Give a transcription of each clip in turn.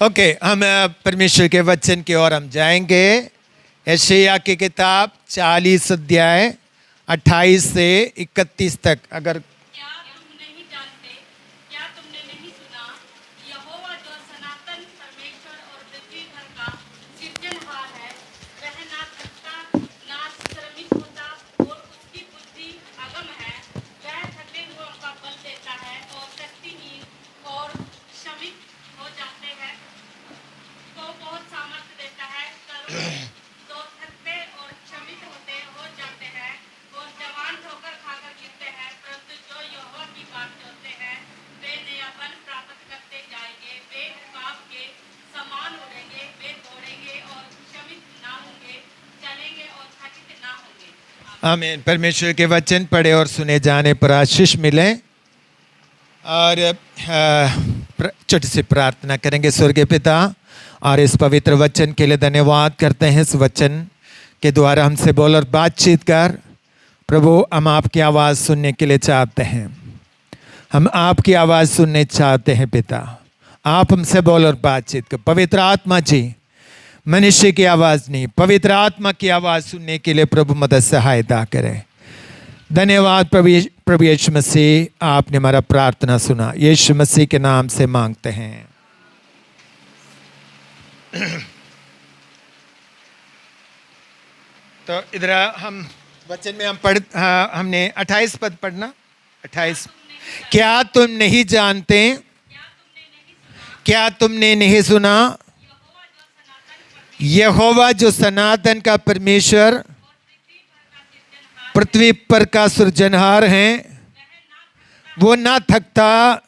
Okay, हम परमेश्वर के वचन की ओर हम जाएंगे। यशायाह की किताब 40 अध्याय 28 से 31 तक। अगर क्या तुम नहीं जानते, क्या तुमने नहीं सुना, यहोवा जो सनातन परमेश्वर और पृथ्वी भर का सृजनहार है, वह ना थकता ना श्रमित होता और उसकी बुद्धि अगम है। वह थके हुओं का बल देता है और शक्तिहीन और श्रमित हो जाते हैं तो बहुत सामर्थ्य देता है। तो थकते और श्रमित होते हो जाते हैं और जवान ठोकर खाकर गिरते हैं, परंतु जो यहोवा की बात जोते हैं वे नया बल प्राप्त करते जाएंगे। वे बाप के समान उड़ेंगे, वे दौड़ेंगे और श्रमित ना होंगे, चलेंगे और थकित ना होंगे। आमीन। परमेश्वर के वचन पढ़े और सुने जाने पर आशीष मिले। और छोटी सी प्रार्थना करेंगे। स्वर्गीय पिता, और इस पवित्र वचन के लिए धन्यवाद करते हैं। इस वचन के द्वारा हमसे बोल और बातचीत कर प्रभु। हम आपकी आवाज़ सुनने के लिए चाहते हैं। हम आपकी आवाज़ सुनने चाहते हैं पिता। आप हमसे बोल और बातचीत कर। पवित्र आत्मा जी, मनुष्य की आवाज़ नहीं, पवित्र आत्मा की आवाज़ सुनने के लिए प्रभु मदद सहायता करें। धन्यवाद प्रभु यीशु मसीह, आपने हमारा प्रार्थना सुना। यीशु मसीह के नाम से मांगते हैं। तो इधर हम वचन में हमने 28 पद पढ़ना। 28। क्या तुम नहीं जानते, क्या तुमने नहीं सुना, यहोवा जो सनातन का परमेश्वर पृथ्वी पर का सृजनहार है, वो ना थकता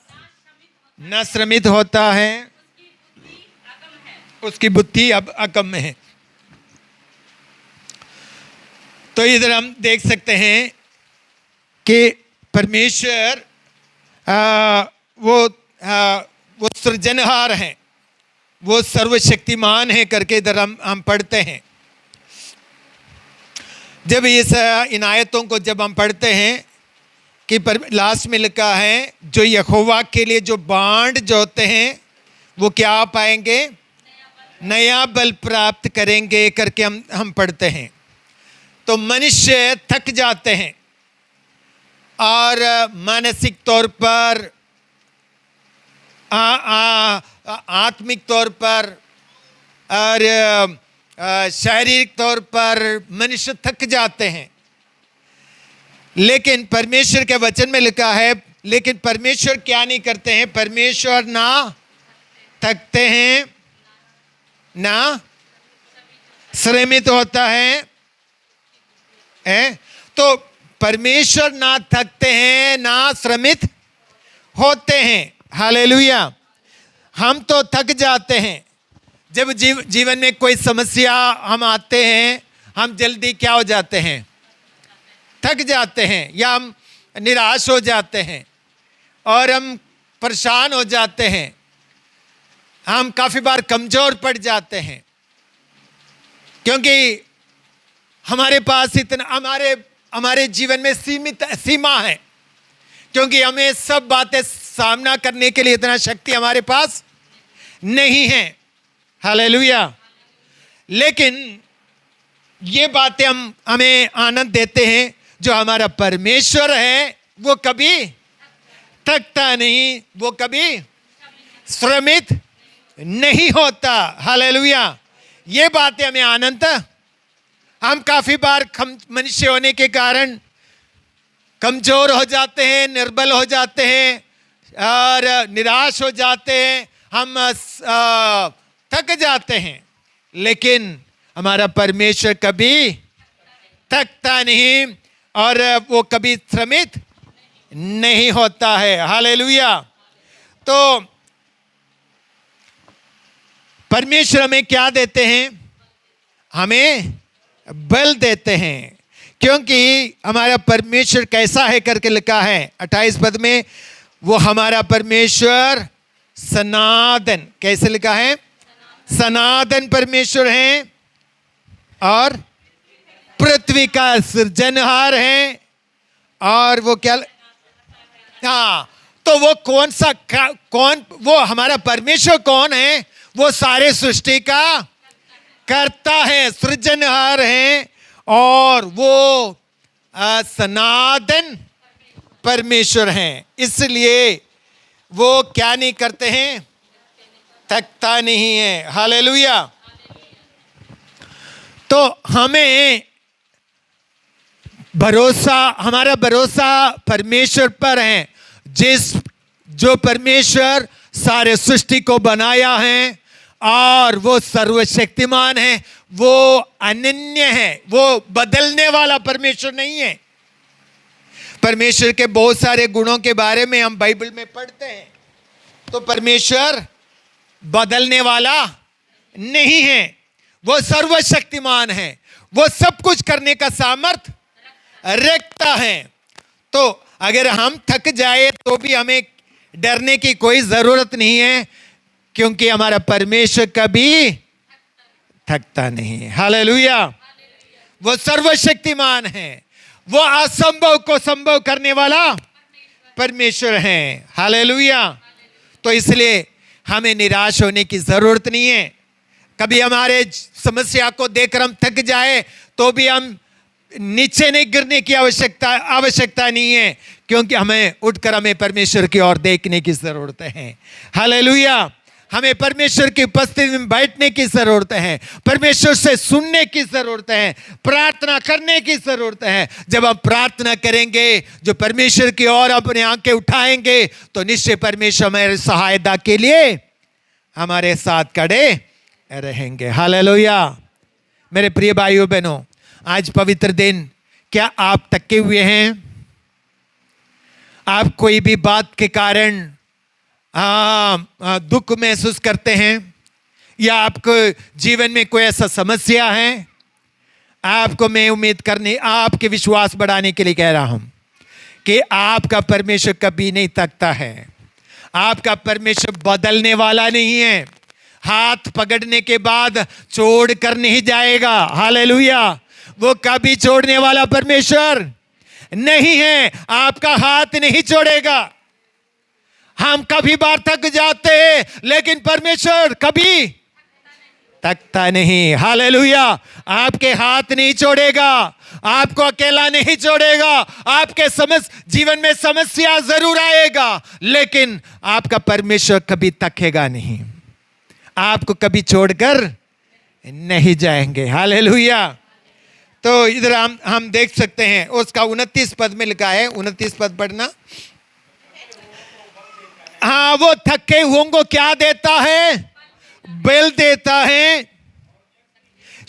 ना श्रमित होता है, उसकी बुद्धि अब अकम है। तो इधर हम देख सकते हैं कि परमेश्वर वो सृजनहार हैं, वो सर्वशक्तिमान है करके इधर हम पढ़ते हैं। जब इन आयतों को जब हम पढ़ते हैं कि लास्ट में लिखा है जो यहोवा के लिए जो बांड जोते हैं वो क्या पाएंगे, नया बल प्राप्त करेंगे करके हम पढ़ते हैं। तो मनुष्य थक जाते हैं और मानसिक तौर पर आत्मिक तौर पर और शारीरिक तौर पर मनुष्य थक जाते हैं। लेकिन परमेश्वर के वचन में लिखा है, लेकिन परमेश्वर क्या नहीं करते हैं, परमेश्वर ना थकते हैं ना श्रमित होता है। तो परमेश्वर ना थकते हैं ना श्रमित होते हैं। हालेलुया। हम तो थक जाते हैं जब जीवन में कोई समस्या हम आते हैं, हम जल्दी क्या हो जाते हैं, थक जाते हैं, या हम निराश हो जाते हैं और हम परेशान हो जाते हैं। हम काफ़ी बार कमज़ोर पड़ जाते हैं क्योंकि हमारे पास इतना हमारे जीवन में सीमित सीमा है, क्योंकि हमें सब बातें सामना करने के लिए इतना शक्ति हमारे पास नहीं है। हालेलुया। लेकिन ये बातें हमें आनंद देते हैं, जो हमारा परमेश्वर है वो कभी थकता नहीं, वो कभी श्रमित नहीं होता। हालेलुया। ये बातें हमें आनंद। हम काफ़ी बार मनुष्य होने के कारण कमज़ोर हो जाते हैं, निर्बल हो जाते हैं और निराश हो जाते हैं, हम थक जाते हैं। लेकिन हमारा परमेश्वर कभी थकता नहीं और वो कभी श्रमित नहीं होता है। हालेलुया। तो परमेश्वर हमें क्या देते हैं, हमें बल देते हैं, क्योंकि हमारा परमेश्वर कैसा है करके लिखा है 28 पद में, वो हमारा परमेश्वर सनातन, कैसे लिखा है, सनातन परमेश्वर है और पृथ्वी का सृजनहार है। और वो क्या, हाँ, तो वो कौन वो हमारा परमेश्वर कौन है, वो सारे सृष्टि का करता है, सृजनहार है, और वो सनातन परमेश्वर हैं। इसलिए वो क्या नहीं करते हैं, थकता नहीं है। हालेलुया। तो हमें भरोसा, हमारा भरोसा परमेश्वर पर है, जो परमेश्वर सारे सृष्टि को बनाया है, और वो सर्वशक्तिमान है, वो अनन्य है, वो बदलने वाला परमेश्वर नहीं है। परमेश्वर के बहुत सारे गुणों के बारे में हम बाइबल में पढ़ते हैं, तो परमेश्वर बदलने वाला नहीं है, वो सर्वशक्तिमान है, वो सब कुछ करने का सामर्थ रखता है। तो अगर हम थक जाए तो भी हमें डरने की कोई जरूरत नहीं है, क्योंकि हमारा परमेश्वर कभी थकता नहीं है। हालेलुया। वो सर्वशक्तिमान है, वो असंभव को संभव करने वाला परमेश्वर है। हालेलुया। तो इसलिए हमें निराश होने की जरूरत नहीं है। कभी हमारे समस्या को देखकर हम थक जाए तो भी हम नीचे नहीं गिरने की आवश्यकता नहीं है, क्योंकि हमें उठकर हमें परमेश्वर की ओर देखने की जरूरत है। हालेलुया। हमें परमेश्वर की उपस्थिति में बैठने की जरूरत है, परमेश्वर से सुनने की जरूरत है, प्रार्थना करने की जरूरत है। जब हम प्रार्थना करेंगे, जो परमेश्वर की ओर अपने आंखें उठाएंगे, तो निश्चय परमेश्वर हमारे सहायता के लिए हमारे साथ खड़े रहेंगे। हालेलुया। मेरे प्रिय भाइयों बहनों, आज पवित्र दिन, क्या आप थके हुए हैं? आप कोई भी बात के कारण दुख महसूस करते हैं, या आपको जीवन में कोई ऐसा समस्या है? आपको मैं उम्मीद करने, आपके विश्वास बढ़ाने के लिए कह रहा हूं कि आपका परमेश्वर कभी नहीं थकता है। आपका परमेश्वर बदलने वाला नहीं है, हाथ पकड़ने के बाद छोड़ कर नहीं जाएगा। हालेलुया। वो कभी छोड़ने वाला परमेश्वर नहीं है, आपका हाथ नहीं छोड़ेगा। हम कभी बार थक जाते हैं, लेकिन परमेश्वर कभी थकता नहीं। हालेलुया। आपके हाथ नहीं छोड़ेगा, आपको अकेला नहीं छोड़ेगा। आपके जीवन में समस्या जरूर आएगा, लेकिन आपका परमेश्वर कभी थकेगा नहीं, आपको कभी छोड़कर नहीं जाएंगे। हालेलुया। तो इधर हम देख सकते हैं, उसका 29 पद में लिखा है, 29 पद पढ़ना। हाँ, वो थके हुओं को क्या देता है? बल देता है।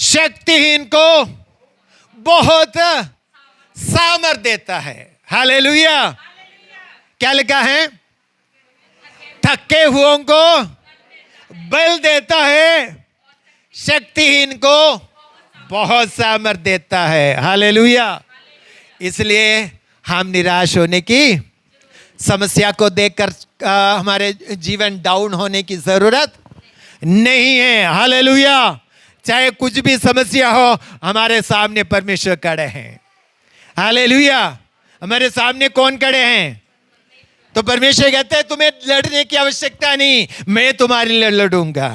शक्तिहीन को बहुत सामर्थ देता है। हालेलुया। क्या लिखा है? थके हुओं को बल देता है, शक्तिहीन को बहुत सामर्थ देता है। हालेलुया। इसलिए हम निराश होने की, समस्या को देखकर हमारे जीवन डाउन होने की जरूरत नहीं है। हालेलुया। चाहे कुछ भी समस्या हो, हमारे सामने परमेश्वर खड़े हैं। हालेलुया। हमारे सामने कौन खड़े हैं? तो परमेश्वर कहते हैं तुम्हें लड़ने की आवश्यकता नहीं, मैं तुम्हारे लिए लड़ूंगा।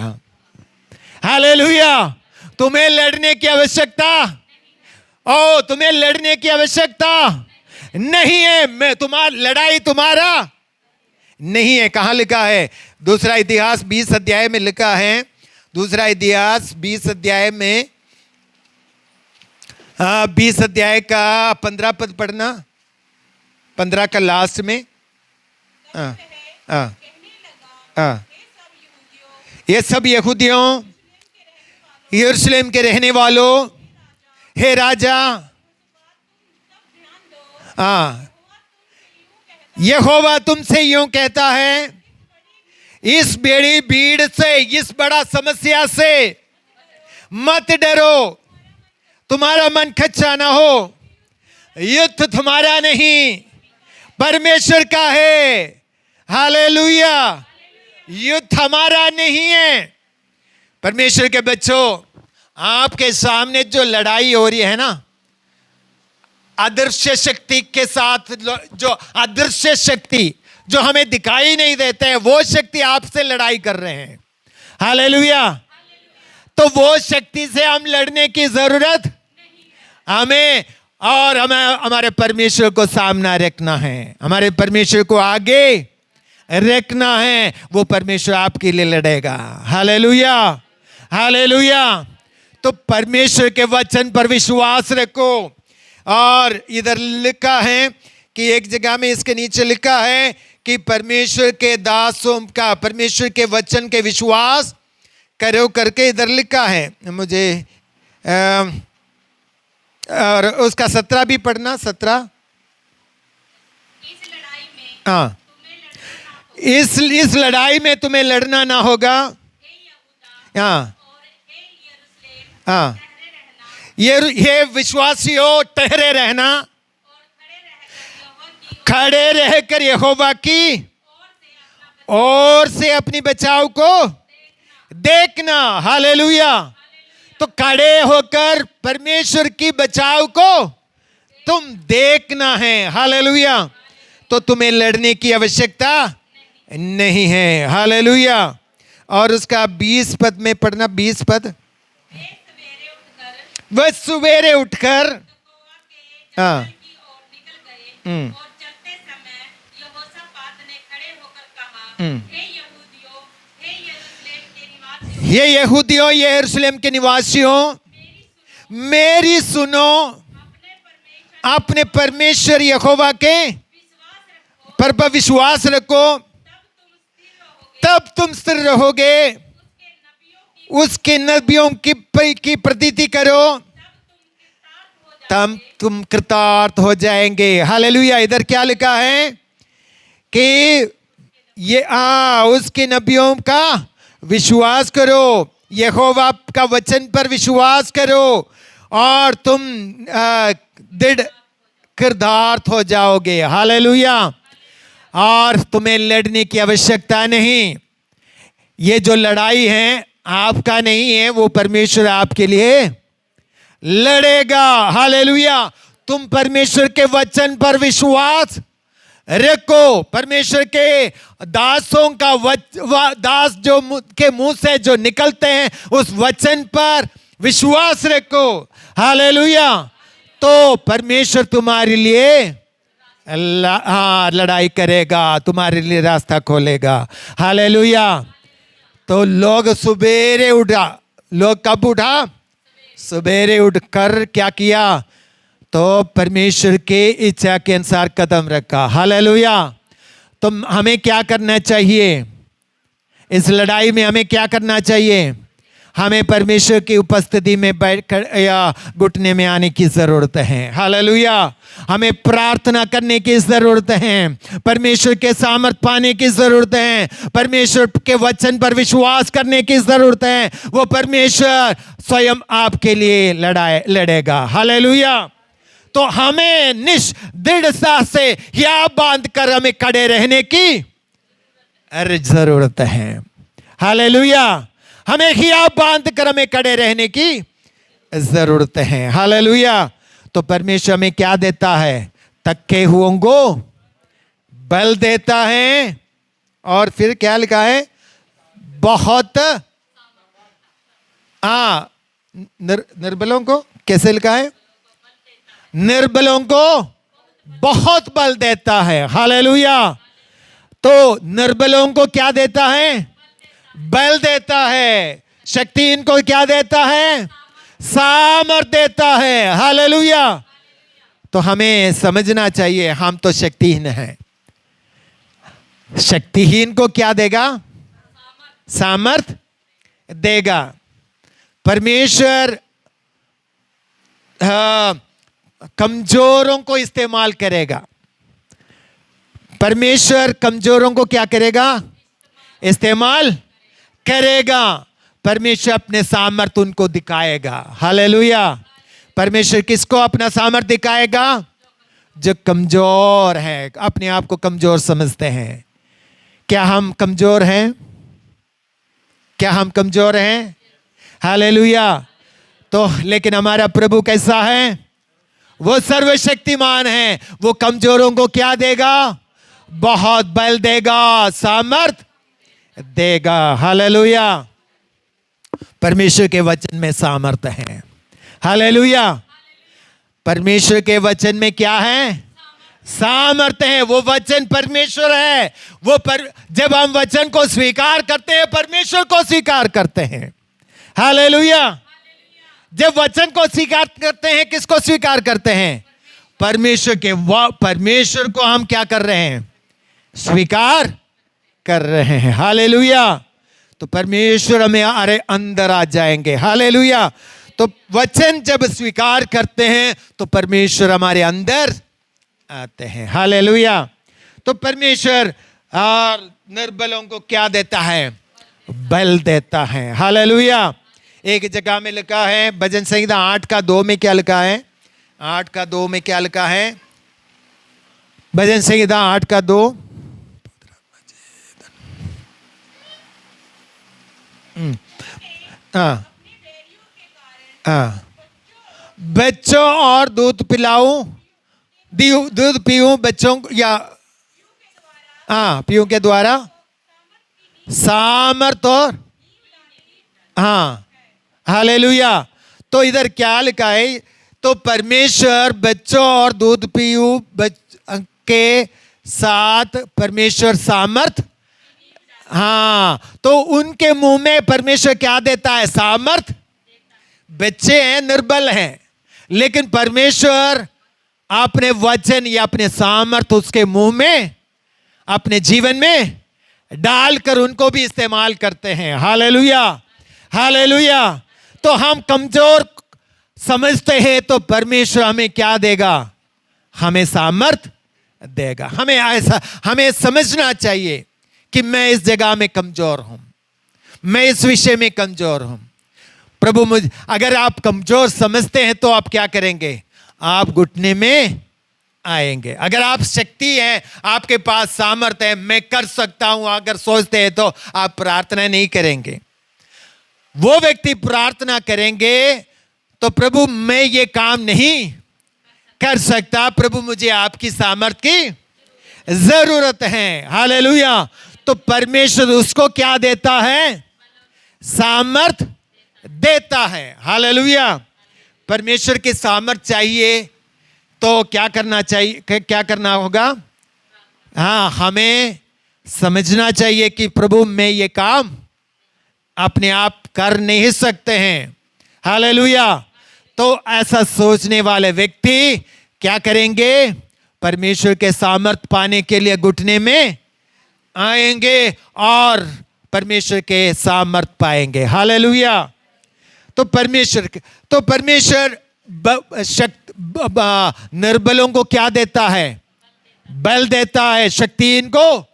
हालेलुया। तुम्हें लड़ने की आवश्यकता, तुम्हें लड़ने की आवश्यकता नहीं है। मैं लड़ाई तुम्हारा नहीं है। कहां लिखा है? दूसरा इतिहास 20 अध्याय में लिखा है। दूसरा इतिहास 20 अध्याय में 20 अध्याय का 15 पद पढ़ना, 15 का लास्ट में। ये सब यहूदियों, यरूशलेम के रहने वालों, हे राजा, यहोवा तुमसे यूं कहता है, इस बड़ी भीड़ से, इस बड़ा समस्या से मत डरो, तुम्हारा मन खच्चा ना हो। युद्ध तुम्हारा नहीं, परमेश्वर का है। हालेलुया। युद्ध हमारा नहीं है। परमेश्वर के बच्चों, आपके सामने जो लड़ाई हो रही है ना, अदृश्य शक्ति के साथ, जो अदृश्य शक्ति जो हमें दिखाई नहीं देते हैं, वो शक्ति आपसे लड़ाई कर रहे हैं। हालेलुया। तो वो शक्ति से हम लड़ने की जरूरत हमें, और हमें हमारे परमेश्वर को सामना रखना है, हमारे परमेश्वर को आगे रखना है। वो परमेश्वर आपके लिए लड़ेगा। Hallelujah, hallelujah. तो परमेश्वर के वचन पर विश्वास रखो। और इधर लिखा है कि एक जगह में इसके नीचे लिखा है कि परमेश्वर के दासों का परमेश्वर के वचन के विश्वास करो करके इधर लिखा है। मुझे और उसका 17 भी पढ़ना, 17। इस लड़ाई में हाँ, तुम्हें लड़ना ना हो, इस लड़ाई में तुम्हें लड़ना ना होगा। हे यहूदा हाँ और हे यरूशलेम, हाँ, ठहरे रहना ये विश्वासियों ठहरे रहना, और खड़े रहकर यहोवा की खड़े रहकर यहोवा की ओर से अपना ओर से अपनी बचाव को देखना। हालेलुया। तो खड़े होकर परमेश्वर की बचाव को तुम देखना है। हालेलुया। तो तुम्हें लड़ने की आवश्यकता नहीं है। हालेलुया। और उसका 20 पद में पढ़ना, 20 पद। वे सवेरे उठकर वह सवेरे उठकर तकोआ के हाँ। जंगल की ओर निकल गए, और चलते समय यहोशापात ने खड़े होकर कहा, हे यहूदियों, हे यरूशलेम के निवासियों, ये यहूदियों, ये यरूशलेम के निवासियों, मेरी सुनो, अपने परमेश्वर यहोवा के विश्वास रखो, पर विश्वास रखो, तब तुम स्थिर रहोगे। तब तुम स्थिर रहोगे। उसके नबियों की उसकी की प्रतीति करो, तब तुम कृतार्थ हो जाएंगे। हालेलुया। इधर क्या लिखा है कि ये उसके नबियों का विश्वास करो, यहोवा का वचन पर विश्वास करो, और तुम दृढ़ कृतार्थ हो जाओगे। हालेलुया। और तुम्हें लड़ने की आवश्यकता नहीं। ये जो लड़ाई है आपका नहीं है, वो परमेश्वर आपके लिए लड़ेगा। हालेलुया। तुम परमेश्वर के वचन पर विश्वास रखो। परमेश्वर के दासों का दास जो के मुंह से जो निकलते हैं उस वचन पर विश्वास रखो। हालेलुया। तो परमेश्वर तुम्हारे लिए लड़ाई करेगा, तुम्हारे लिए रास्ता खोलेगा। हालेलुया। तो लोग सवेरे उठा, लोग कब उठा? सवेरे उठकर क्या किया? तो परमेश्वर के इच्छा के अनुसार कदम रखा। हालेलुया। तो हमें क्या करना चाहिए इस लड़ाई में? हमें क्या करना चाहिए? हमें परमेश्वर की उपस्थिति में बैठकर या घुटने में आने की जरूरत है। हालेलुया। हमें प्रार्थना करने की जरूरत है, परमेश्वर के सामर्थ पाने की जरूरत है, परमेश्वर के वचन पर विश्वास करने की जरूरत है। वो परमेश्वर स्वयं आपके लिए लड़ेगा। हालेलुया। तो हमें दृढ़ता से या बांध कर हमें खड़े रहने की जरूरत है। हालेलुया। हमें हिया बांध कर हमें खड़े रहने की जरूरत है। हालेलुया। तो परमेश्वर हमें क्या देता है? थके हुओं को बल देता है, और फिर क्या लिखा है? बहुत निर्बलों को कैसे लिखा है? निर्बलों को बहुत बल देता है। हालेलुया। तो निर्बलों को क्या देता है? बल देता है। शक्ति इनको क्या देता है? सामर्थ देता है। हालेलुया। तो हमें समझना चाहिए हम तो शक्तिहीन हैं। शक्तिहीन को क्या देगा? सामर्थ देगा। परमेश्वर कमजोरों को इस्तेमाल करेगा। परमेश्वर कमजोरों को क्या करेगा? इस्तेमाल करेगा। परमेश्वर अपने सामर्थ उनको दिखाएगा। हालेलुया। परमेश्वर किसको अपना सामर्थ दिखाएगा? जो कमजोर है, अपने आप को कमजोर समझते हैं। क्या हम कमजोर हैं? क्या हम कमजोर हैं? हालेलुया। तो लेकिन हमारा प्रभु कैसा है? वो सर्वशक्तिमान है। वो कमजोरों को क्या देगा? बहुत बल देगा, सामर्थ देगा। हालेलुया। परमेश्वर के वचन में सामर्थ्य है। हालेलुया। परमेश्वर के वचन में क्या है? सामर्थ्य है। वो वचन परमेश्वर है। जब हम वचन को स्वीकार करते हैं, परमेश्वर को स्वीकार करते हैं। हालेलुया। जब वचन को स्वीकार करते हैं, किसको स्वीकार करते हैं? परमेश्वर को हम क्या कर रहे हैं? स्वीकार कर रहे हैं। हालेलुया। तो परमेश्वर हमें अंदर आ जाएंगे। हालेलुया। तो वचन जब स्वीकार करते हैं तो परमेश्वर हमारे अंदर आते हैं। हालेलुया। तो परमेश्वर और निर्बलों को क्या देता है? बल देता है। हालेलुया। एक जगह में लिखा है, भजन संहिता 8:2 में क्या लिखा है? 8:2 में क्या लिखा है? भजन संहिता 8:2। बच्चों और दूध पिलाऊं, दूध पीऊं बच्चों या पीऊं के द्वारा सामर्थ और हालेलुया। तो इधर क्या लिखा है? तो परमेश्वर बच्चों और दूध पीऊं के साथ परमेश्वर सामर्थ। तो उनके मुंह में परमेश्वर क्या देता है? सामर्थ। बच्चे हैं, निर्बल हैं, लेकिन परमेश्वर अपने वचन या अपने सामर्थ उसके मुंह में, अपने जीवन में डालकर उनको भी इस्तेमाल करते हैं। हालेलुया। हालेलुया। तो हम कमजोर समझते हैं तो परमेश्वर हमें क्या देगा? हमें सामर्थ देगा। हमें समझना चाहिए कि मैं इस जगह में कमजोर हूं, मैं इस विषय में कमजोर हूं। प्रभु अगर आप कमजोर समझते हैं तो आप क्या करेंगे? आप घुटने में आएंगे। अगर आप शक्ति है, आपके पास सामर्थ्य है, मैं कर सकता हूं, अगर सोचते हैं तो आप प्रार्थना नहीं करेंगे। वो व्यक्ति प्रार्थना करेंगे तो प्रभु मैं ये काम नहीं कर सकता, प्रभु मुझे आपकी सामर्थ्य की जरूरत है। हालेलुया। तो परमेश्वर उसको क्या देता है? सामर्थ देता है। हालेलुया। परमेश्वर की सामर्थ चाहिए तो क्या करना चाहिए? क्या करना होगा? हमें समझना चाहिए कि प्रभु मैं ये काम अपने आप कर नहीं सकते हैं। हालेलुया। तो ऐसा सोचने वाले व्यक्ति क्या करेंगे? परमेश्वर के सामर्थ पाने के लिए घुटने में आएंगे और परमेश्वर के सामर्थ पाएंगे। हालेलुया। तो परमेश्वर निर्बलों को क्या देता है? बल देता है। शक्ति इनको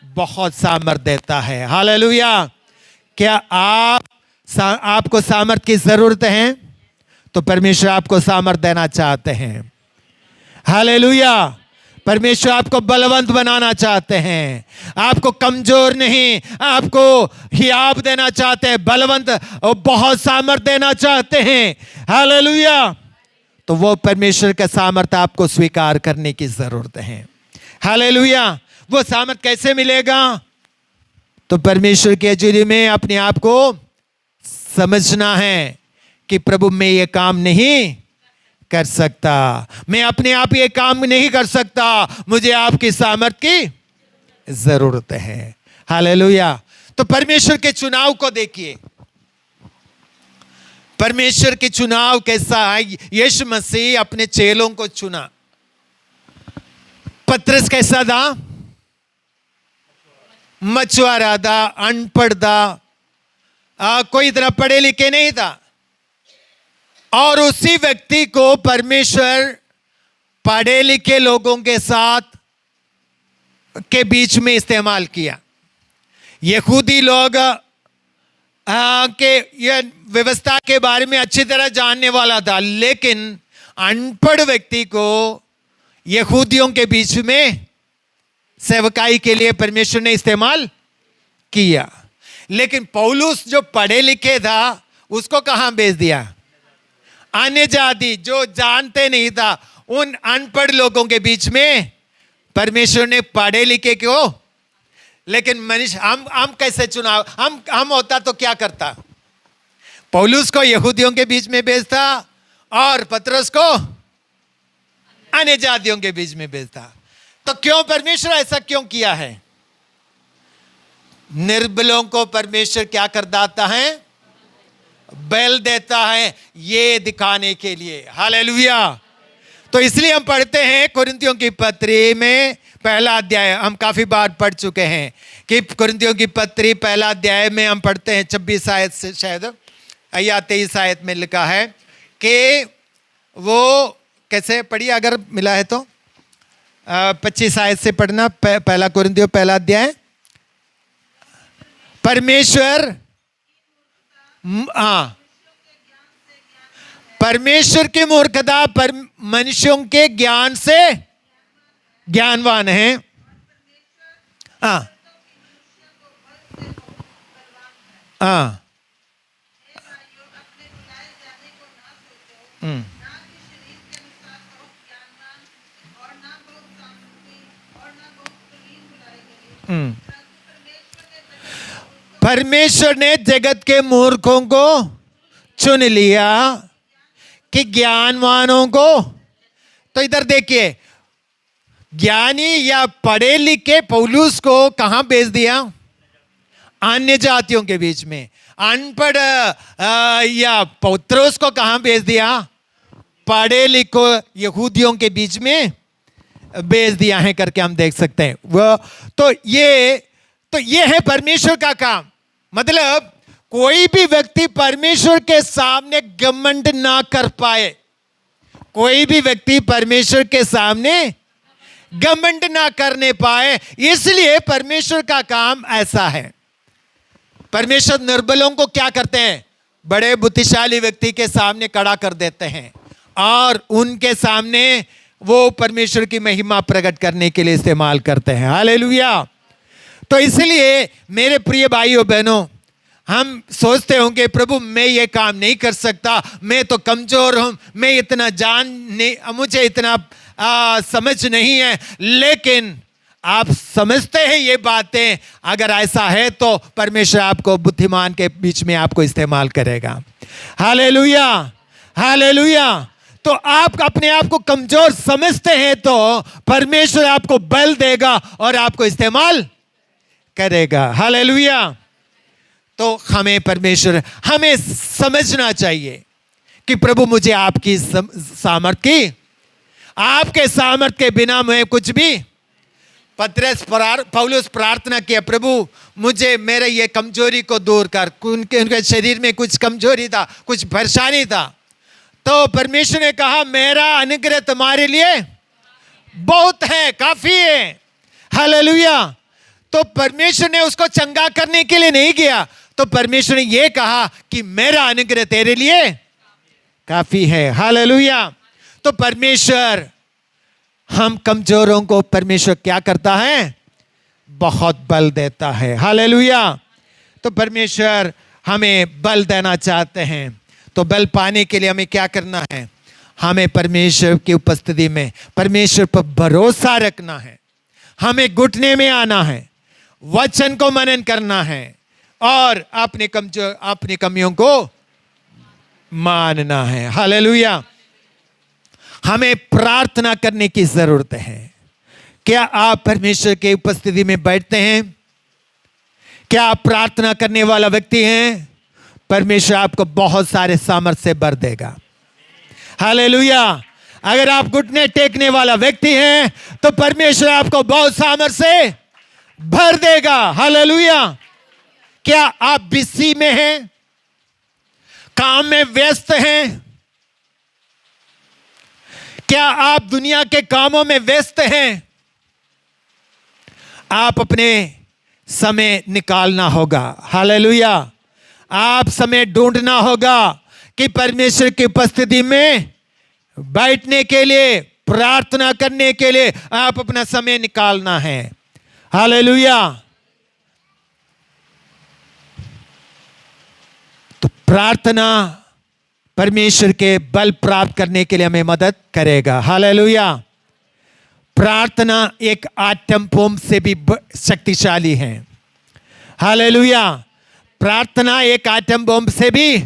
बहुत सामर्थ देता है। हालेलुया। क्या आपको सामर्थ की जरूरत है? तो परमेश्वर आपको सामर्थ देना चाहते हैं। हालेलुया। परमेश्वर आपको बलवंत बनाना चाहते हैं, आपको कमजोर नहीं, आपको हियाब देना चाहते हैं, बलवंत और बहुत सामर्थ देना चाहते हैं। हालेलुया। तो वो परमेश्वर का सामर्थ आपको स्वीकार करने की जरूरत है। हालेलुया। वो सामर्थ कैसे मिलेगा? तो परमेश्वर के जरिए में अपने आप को समझना है कि प्रभु मैं ये काम नहीं कर सकता, मैं अपने आप ये काम नहीं कर सकता, मुझे आपकी सामर्थ की जरूरत है। हालेलुया। तो परमेश्वर के चुनाव को देखिए, परमेश्वर के चुनाव कैसा है। यीशु मसीह अपने चेलों को चुना। पतरस कैसा था? मछुआरा था, अनपढ़ था, कोई इतना पढ़े लिखे नहीं था, और उसी व्यक्ति को परमेश्वर पढ़े लिखे लोगों के साथ के बीच में इस्तेमाल किया। यहूदी लोग के ये व्यवस्था के बारे में अच्छी तरह जानने वाला था, लेकिन अनपढ़ व्यक्ति को यहूदियों के बीच में सेवकाई के लिए परमेश्वर ने इस्तेमाल किया। लेकिन पौलुस जो पढ़े लिखे था उसको कहां भेज दिया? अन्य जाति जो जानते नहीं था, उन अनपढ़ लोगों के बीच में परमेश्वर ने पढ़े लिखे क्यों? लेकिन मनुष्य हम कैसे चुनाव, हम होता तो क्या करता? पौलुस को यहूदियों के बीच में भेजता और पतरस को अन्य जातियों के बीच में भेजता। तो क्यों परमेश्वर ऐसा क्यों किया है? निर्बलों को परमेश्वर क्या कर देता है? बल देता है, ये दिखाने के लिए। हालेलुया। तो इसलिए हम पढ़ते हैं कुरिन्थियों की पत्री में पहला अध्याय, हम काफी बार पढ़ चुके हैं कि कुरिन्थियों की पत्री पहला अध्याय में हम पढ़ते हैं 26 आयत से शायद या 23 आयत में लिखा है कि वो कैसे पढ़िए अगर मिला है तो 25 आयत से पढ़ना। पहला कुरिन्थियों पहला अध्याय। परमेश्वर परमेश्वर की मूर्खता पर मनुष्यों के ज्ञान से ज्ञानवान है। हाँ हाँ परमेश्वर ने जगत के मूर्खों को चुन लिया कि ज्ञानवानों को। तो इधर देखिए, ज्ञानी या पढ़े लिखे पौलुस को कहां भेज दिया? अन्य जातियों के बीच में। अनपढ़ या पौत्रोस को कहां भेज दिया? पढ़े लिखो यहूदियों के बीच में भेज दिया है करके हम देख सकते हैं। वो तो ये है परमेश्वर का काम। मतलब कोई भी व्यक्ति परमेश्वर के सामने घमंड ना कर पाए, कोई भी व्यक्ति परमेश्वर के सामने घमंड ना करने पाए, इसलिए परमेश्वर का काम ऐसा है। परमेश्वर निर्बलों को क्या करते हैं? बड़े बुद्धिशाली व्यक्ति के सामने खड़ा कर देते हैं और उनके सामने वो परमेश्वर की महिमा प्रकट करने के लिए इस्तेमाल करते हैं। हालेलुया। तो इसलिए मेरे प्रिय भाइयों बहनों, हम सोचते होंगे प्रभु मैं ये काम नहीं कर सकता, मैं तो कमजोर हूं, मैं इतना मुझे इतना समझ नहीं है। लेकिन आप समझते हैं ये बातें? अगर ऐसा है तो परमेश्वर आपको बुद्धिमान के बीच में आपको इस्तेमाल करेगा। Hallelujah, hallelujah. तो आप अपने आप को कमजोर समझते हैं तो परमेश्वर आपको बल देगा और आपको इस्तेमाल करेगा। हालेलुया। तो हमें समझना चाहिए कि प्रभु मुझे आपकी सामर्थ्य की, आपके सामर्थ्य के बिना मैं कुछ भी। पौलुस प्रार्थना किया, प्रभु मुझे मेरे ये कमजोरी को दूर कर। उनके शरीर में कुछ कमजोरी था, कुछ परेशानी था। तो परमेश्वर ने कहा मेरा अनुग्रह तुम्हारे लिए बहुत है, काफी है। हालेलुया। तो परमेश्वर ने उसको चंगा करने के लिए नहीं किया, तो परमेश्वर ने यह कहा कि मेरा अनुग्रह तेरे लिए काफी है। हालेलुया। तो परमेश्वर, हम कमजोरों को परमेश्वर क्या करता है? बहुत बल देता है। हालेलुया। तो परमेश्वर हमें बल देना चाहते हैं। तो बल पाने के लिए हमें क्या करना है? हमें परमेश्वर की उपस्थिति में परमेश्वर पर भरोसा रखना है। हमें घुटने में आना है, वचन को मनन करना है और अपनी कमियों को मानना है। हालेलुया। हमें प्रार्थना करने की जरूरत है। क्या आप परमेश्वर की उपस्थिति में बैठते हैं? क्या आप प्रार्थना करने वाला व्यक्ति हैं? परमेश्वर आपको बहुत सारे सामर्थ्य से भर देगा। हालेलुया। अगर आप घुटने टेकने वाला व्यक्ति हैं तो परमेश्वर आपको बहुत सामर्थ्य से भर देगा। हालेलुया। क्या आप बिजी में हैं? काम में व्यस्त हैं? क्या आप दुनिया के कामों में व्यस्त हैं? आप अपने समय निकालना होगा। हालेलुया। आप समय ढूंढना होगा कि परमेश्वर की उपस्थिति में बैठने के लिए, प्रार्थना करने के लिए आप अपना समय निकालना है। हालेलुया। तो प्रार्थना परमेश्वर के बल प्राप्त करने के लिए हमें मदद करेगा। हालेलुया। प्रार्थना एक आटम बम से भी शक्तिशाली है। हालेलुया। प्रार्थना एक आटम बम से भी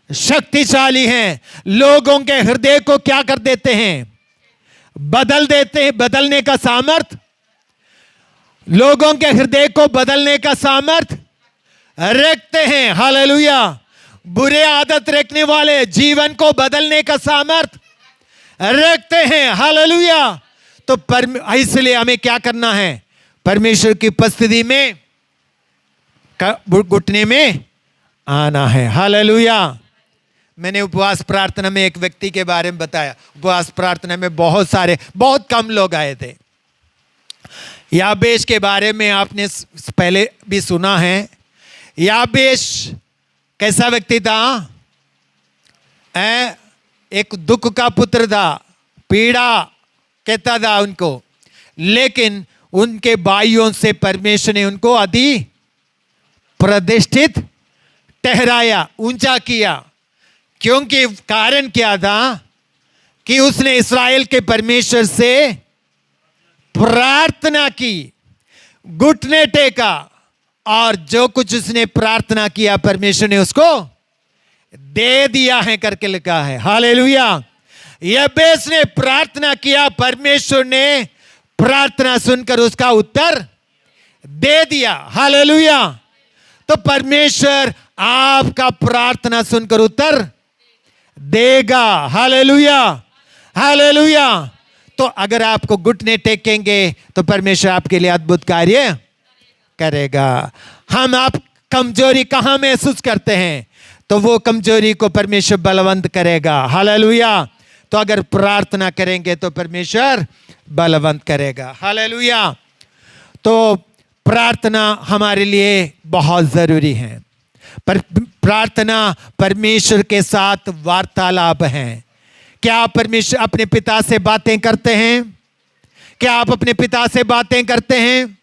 शक्तिशाली हैं, लोगों के हृदय को क्या कर देते हैं, बदल देते हैं। बदलने का सामर्थ, लोगों के हृदय को बदलने का सामर्थ रखते हैं। हालेलुया। बुरे आदत रखने वाले जीवन को बदलने का सामर्थ रखते हैं। हालेलुया। तो इसलिए हमें क्या करना है, परमेश्वर की उपस्थिति में घुटने में आना है। हालेलुया। मैंने उपवास प्रार्थना में एक व्यक्ति के बारे में बताया। उपवास प्रार्थना में बहुत कम लोग आए थे। याबेश के बारे में आपने पहले भी सुना है। याबेश कैसा व्यक्ति था? एक दुख का पुत्र था, पीड़ा कहता था उनको, लेकिन उनके भाइयों से परमेश्वर ने उनको अधि प्रतिष्ठित ठहराया, ऊंचा किया। क्योंकि कारण क्या था कि उसने इस्राएल के परमेश्वर से प्रार्थना की, घुटने टेका, और जो कुछ उसने प्रार्थना किया परमेश्वर ने उसको दे दिया है करके लिखा है। हालेलुया। याबेश ने प्रार्थना किया, परमेश्वर ने प्रार्थना सुनकर उसका उत्तर दे दिया। हालेलुया। तो परमेश्वर आपका प्रार्थना सुनकर उत्तर देगा। हालेलुया। हालेलुया। तो अगर आपको घुटने टेकेंगे तो परमेश्वर आपके लिए अद्भुत कार्य करेगा। आप कमजोरी कहां महसूस करते हैं, तो वो कमजोरी को परमेश्वर बलवंत करेगा। हालेलुया। तो अगर प्रार्थना करेंगे तो परमेश्वर बलवंत करेगा। हालेलुया। तो प्रार्थना हमारे लिए बहुत जरूरी है। पर प्रार्थना परमेश्वर के साथ वार्तालाप है। क्या आप परमेश्वर अपने पिता से बातें करते हैं? क्या आप अपने पिता से बातें करते हैं?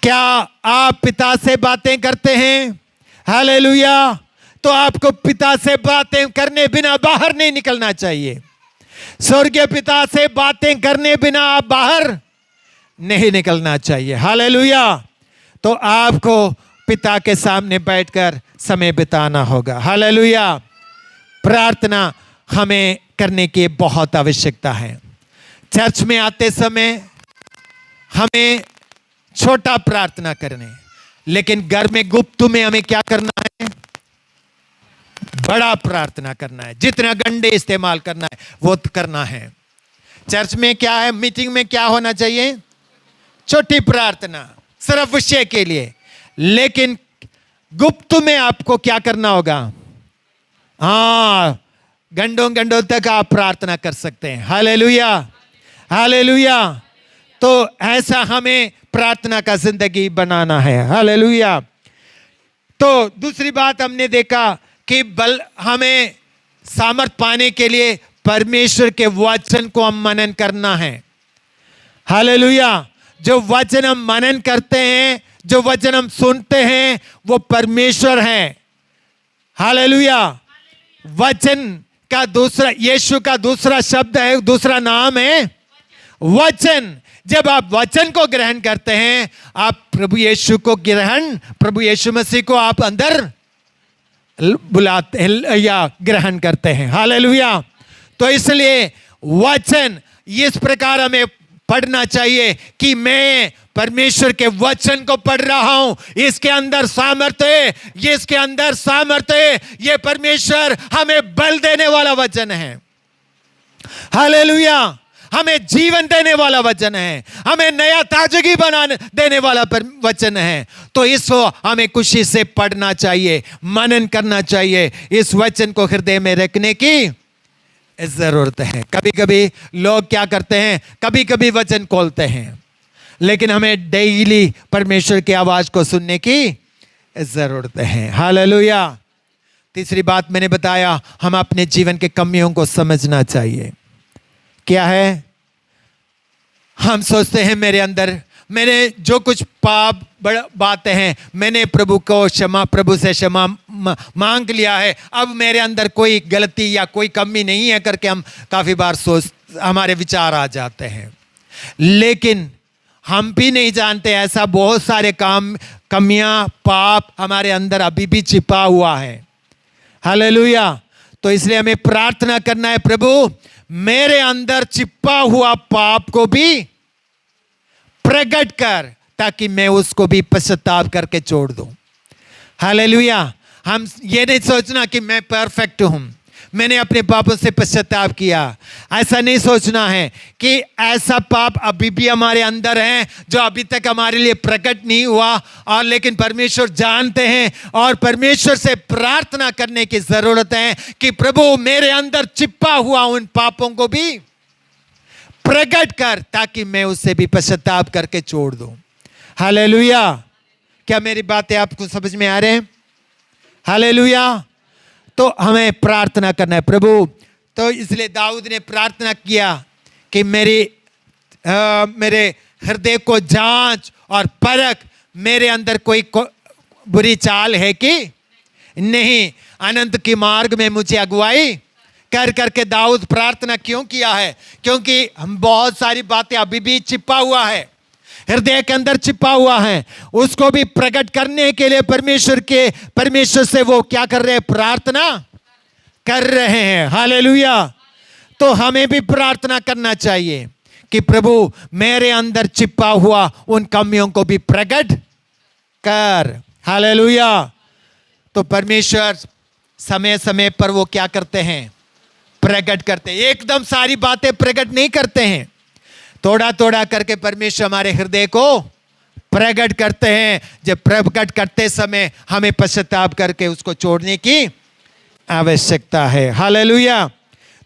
क्या आप पिता से बातें करते हैं? हालेलुया। तो आपको पिता से बातें करने बिना बाहर नहीं निकलना चाहिए। स्वर्गीय पिता से बातें करने बिना आप बाहर नहीं निकलना चाहिए। हालेलुया। तो आपको पिता के सामने बैठकर समय बिताना होगा। हालेलुया। प्रार्थना हमें करने की बहुत आवश्यकता है। चर्च में आते समय हमें छोटा प्रार्थना करने, लेकिन घर में गुप्त में हमें क्या करना है, बड़ा प्रार्थना करना है। जितना गंडे इस्तेमाल करना है वो करना है। चर्च में क्या है, मीटिंग में क्या होना चाहिए, छोटी प्रार्थना सिर्फ विषय के लिए, लेकिन गुप्त में आपको क्या करना होगा, घंटों तक आप प्रार्थना कर सकते हैं। हालेलुया। हालेलुया। तो ऐसा हमें प्रार्थना का जिंदगी बनाना है। हालेलुया। तो दूसरी बात हमने देखा कि हमें सामर्थ पाने के लिए परमेश्वर के वचन को हम मनन करना है। हालेलुया। जो वचन हम मनन करते हैं, जो वचन हम सुनते हैं, वो परमेश्वर है। हालेलुया। वचन का दूसरा, यीशु का दूसरा शब्द है, दूसरा नाम है वचन। जब आप वचन को ग्रहण करते हैं, आप प्रभु यीशु मसीह को आप अंदर बुलाते हैं या ग्रहण करते हैं। हालेलुया। तो इसलिए वचन इस प्रकार हमें पढ़ना चाहिए कि मैं परमेश्वर के वचन को पढ़ रहा हूं, इसके अंदर सामर्थ्य है, ये इसके अंदर सामर्थ्य है, ये परमेश्वर हमें बल देने वाला वचन है। हालेलुया। हमें जीवन देने वाला वचन है, हमें नया ताजगी बनाने देने वाला वचन है। तो इसको हमें खुशी से पढ़ना चाहिए, मनन करना चाहिए, इस वचन को हृदय में रखने की जरूरत है। कभी कभी लोग क्या करते हैं, कभी कभी वचन खोलते हैं, लेकिन हमें डेली परमेश्वर की आवाज को सुनने की जरूरत है। हालेलुया। तीसरी बात मैंने बताया, हम अपने जीवन के कमियों को समझना चाहिए। क्या है, हम सोचते हैं मेरे अंदर मैंने जो कुछ पाप बातें हैं, मैंने प्रभु से क्षमा मांग लिया है, अब मेरे अंदर कोई गलती या कोई कमी नहीं है करके हम काफी बार हमारे विचार आ जाते हैं। लेकिन हम भी नहीं जानते ऐसा बहुत सारे कमियां, पाप हमारे अंदर अभी भी छिपा हुआ है। हालेलुया। तो इसलिए हमें प्रार्थना करना है, प्रभु मेरे अंदर छिपा हुआ पाप को भी प्रकट कर, ताकि मैं उसको भी पश्चाताप करके छोड़ दूं। हालेलुया। हम ये नहीं सोचना कि मैं परफेक्ट हूं, मैंने अपने पापों से पश्चाताप किया। ऐसा नहीं सोचना है कि ऐसा पाप अभी भी हमारे अंदर है जो अभी तक हमारे लिए प्रकट नहीं हुआ, और लेकिन परमेश्वर जानते हैं, और परमेश्वर से प्रार्थना करने की जरूरत है कि प्रभु मेरे अंदर छिपा हुआ उन पापों को भी प्रकट कर, ताकि मैं उससे भी पश्चाताप करके छोड़ दूं। हालेलुया। क्या मेरी बातें आपको समझ में आ रहे हैं? हालेलुया। तो हमें प्रार्थना करना है प्रभु। तो इसलिए दाऊद ने प्रार्थना किया कि मेरे हृदय को जांच और परख, मेरे अंदर कोई बुरी चाल है कि नहीं, अनंत के मार्ग में मुझे अगुवाई कर करके दाऊद प्रार्थना क्यों किया है? क्योंकि हम बहुत सारी बातें अभी भी छिपा हुआ है, हृदय के अंदर छिपा हुआ है, उसको भी प्रकट करने के लिए परमेश्वर से वो क्या कर रहे हैं? प्रार्थना कर रहे हैं। हालेलुया। तो हमें भी प्रार्थना करना चाहिए कि प्रभु मेरे अंदर छिपा हुआ उन कमियों को भी प्रकट कर। हालेलुया। तो परमेश्वर समय समय पर वो क्या करते हैं? प्रकट करते हैं। एकदम सारी बातें प्रकट नहीं करते हैं, थोड़ा थोड़ा करके परमेश्वर हमारे हृदय को प्रकट करते हैं। जब प्रकट करते समय हमें पश्चाताप करके उसको छोड़ने की आवश्यकता है। हालेलुया।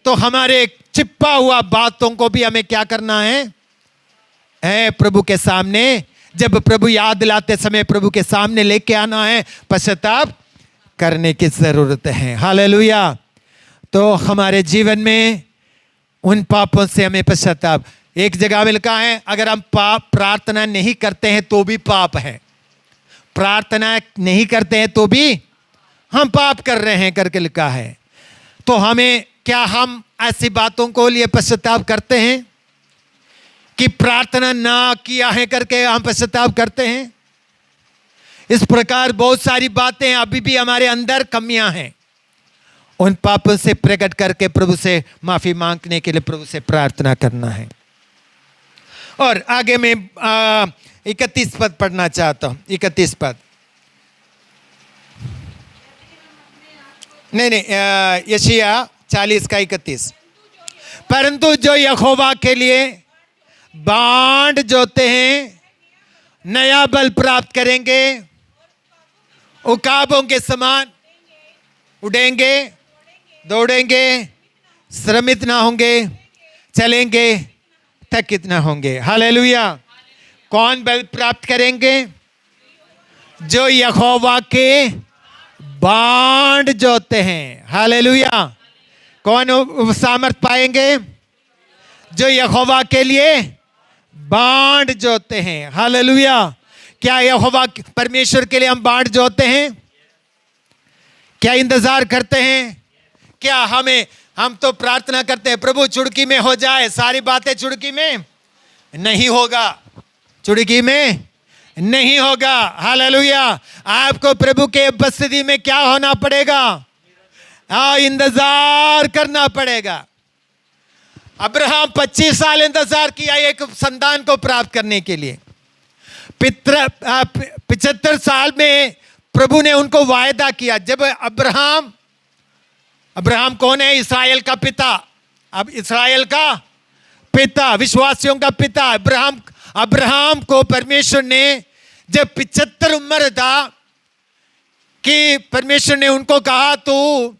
तो हमारे छिपा हुआ बातों को भी हमें क्या करना है प्रभु के सामने, जब प्रभु याद दिलाते समय प्रभु के सामने लेके आना है, पश्चाताप करने की जरूरत है। हालेलुया। तो हमारे जीवन में उन पापों से हमें पश्चाताप, एक जगह में लिखा है अगर हम पाप प्रार्थना नहीं करते हैं तो भी पाप है, प्रार्थना नहीं करते हैं तो भी हम पाप कर रहे हैं करके लिखा है। तो हमें क्या हम ऐसी बातों को लिए पश्चाताप करते हैं कि प्रार्थना ना किया है करके हम पश्चाताप करते हैं? इस प्रकार बहुत सारी बातें अभी भी हमारे अंदर कमियां हैं, उन पापों से प्रकट करके प्रभु से माफी मांगने के लिए प्रभु से प्रार्थना करना है। और आगे मैं 31 पद पढ़ना चाहता हूं। 31 पद नहीं, यशायाह 40 का 31। परंतु जो यहोवा के लिए बांड जोते हैं नया बल प्राप्त करेंगे, उकाबों के समान उड़ेंगे, दौड़ेंगे, श्रमित ना होंगे, चलेंगे, थकित ना होंगे। हालेलुया। कौन बल प्राप्त करेंगे? जो यहोवा के बांड जोते हैं। हालेलुया। कौन सामर्थ पाएंगे? जो यहोवा के लिए बांड जोते हैं। हालेलुया। क्या यहोवा परमेश्वर के लिए हम बांड जोते हैं? क्या इंतजार करते हैं? क्या हम तो प्रार्थना करते हैं प्रभु चुटकी में हो जाए, सारी बातें चुटकी में नहीं होगा, चुटकी में नहीं होगा। हालेलुया। आपको प्रभु के उपस्थिति में क्या होना पड़ेगा? इंतजार करना पड़ेगा। अब्राहम 25 साल इंतजार किया एक संतान को प्राप्त करने के लिए। 75 साल में प्रभु ने उनको वायदा किया। जब अब्राहम कौन है? इस्राएल का पिता। अब इस्राएल का पिता, विश्वासियों का पिता अब्राहम को परमेश्वर ने जब 75 उम्र था कि परमेश्वर ने उनको कहा तू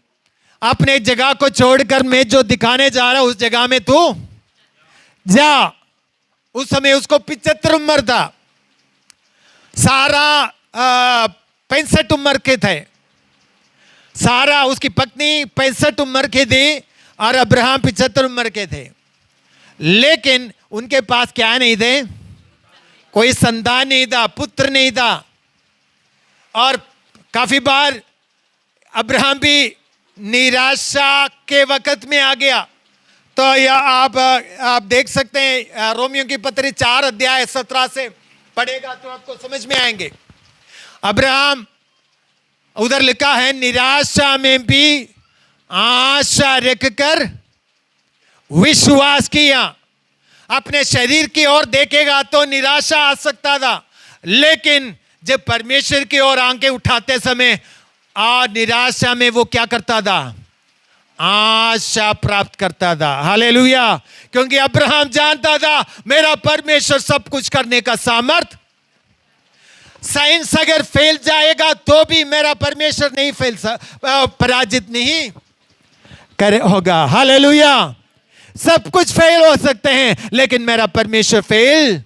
अपने जगह को छोड़कर मैं जो दिखाने जा रहा हूं उस जगह में तू जा। उस समय उसको 75 उम्र था। सारा 65 उम्र के थे। सारा उसकी पत्नी 65 उम्र की थी और अब्राहम 75 उम्र के थे। लेकिन उनके पास क्या नहीं थे? कोई संतान नहीं था, पुत्र नहीं था। और काफी बार अब्राहम भी निराशा के वक्त में आ गया। तो यह आप देख सकते हैं रोमियो की पत्री 4 अध्याय 17 से पढ़ेगा तो आपको समझ में आएंगे। अब्राहम उधर लिखा है निराशा में भी आशा रखकर विश्वास किया। अपने शरीर की ओर देखेगा तो निराशा आ सकता था, लेकिन जब परमेश्वर की ओर आंखें उठाते समय निराशा में वो क्या करता था? आशा प्राप्त करता था। हालेलुया। क्योंकि अब्राहम जानता था मेरा परमेश्वर सब कुछ करने का सामर्थ। साइंस अगर फेल जाएगा तो भी मेरा परमेश्वर नहीं पराजित नहीं करे होगा। हालेलुया। सब कुछ फेल हो सकते हैं लेकिन मेरा परमेश्वर फेल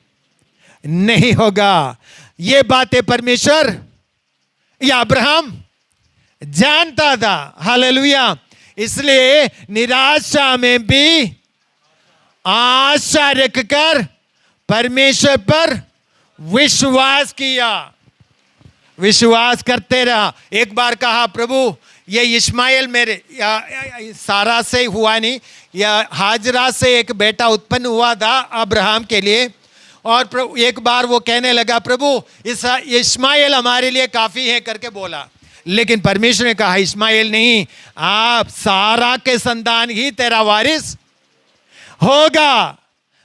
नहीं होगा। ये बातें परमेश्वर या अब्राहम जानता था। हालेलुया। इसलिए निराशा में भी आशा रखकर परमेश्वर पर विश्वास किया, विश्वास करते रहा। एक बार कहा प्रभु ये इश्माएल मेरे सारा से हुआ नहीं, या हाजरा से एक बेटा उत्पन्न हुआ था अब्राहम के लिए। और एक बार वो कहने लगा प्रभु इस इश्माएल हमारे लिए काफ़ी है करके बोला, लेकिन परमेश्वर ने कहा इश्माएल नहीं, आप सारा के संतान ही तेरा वारिस होगा।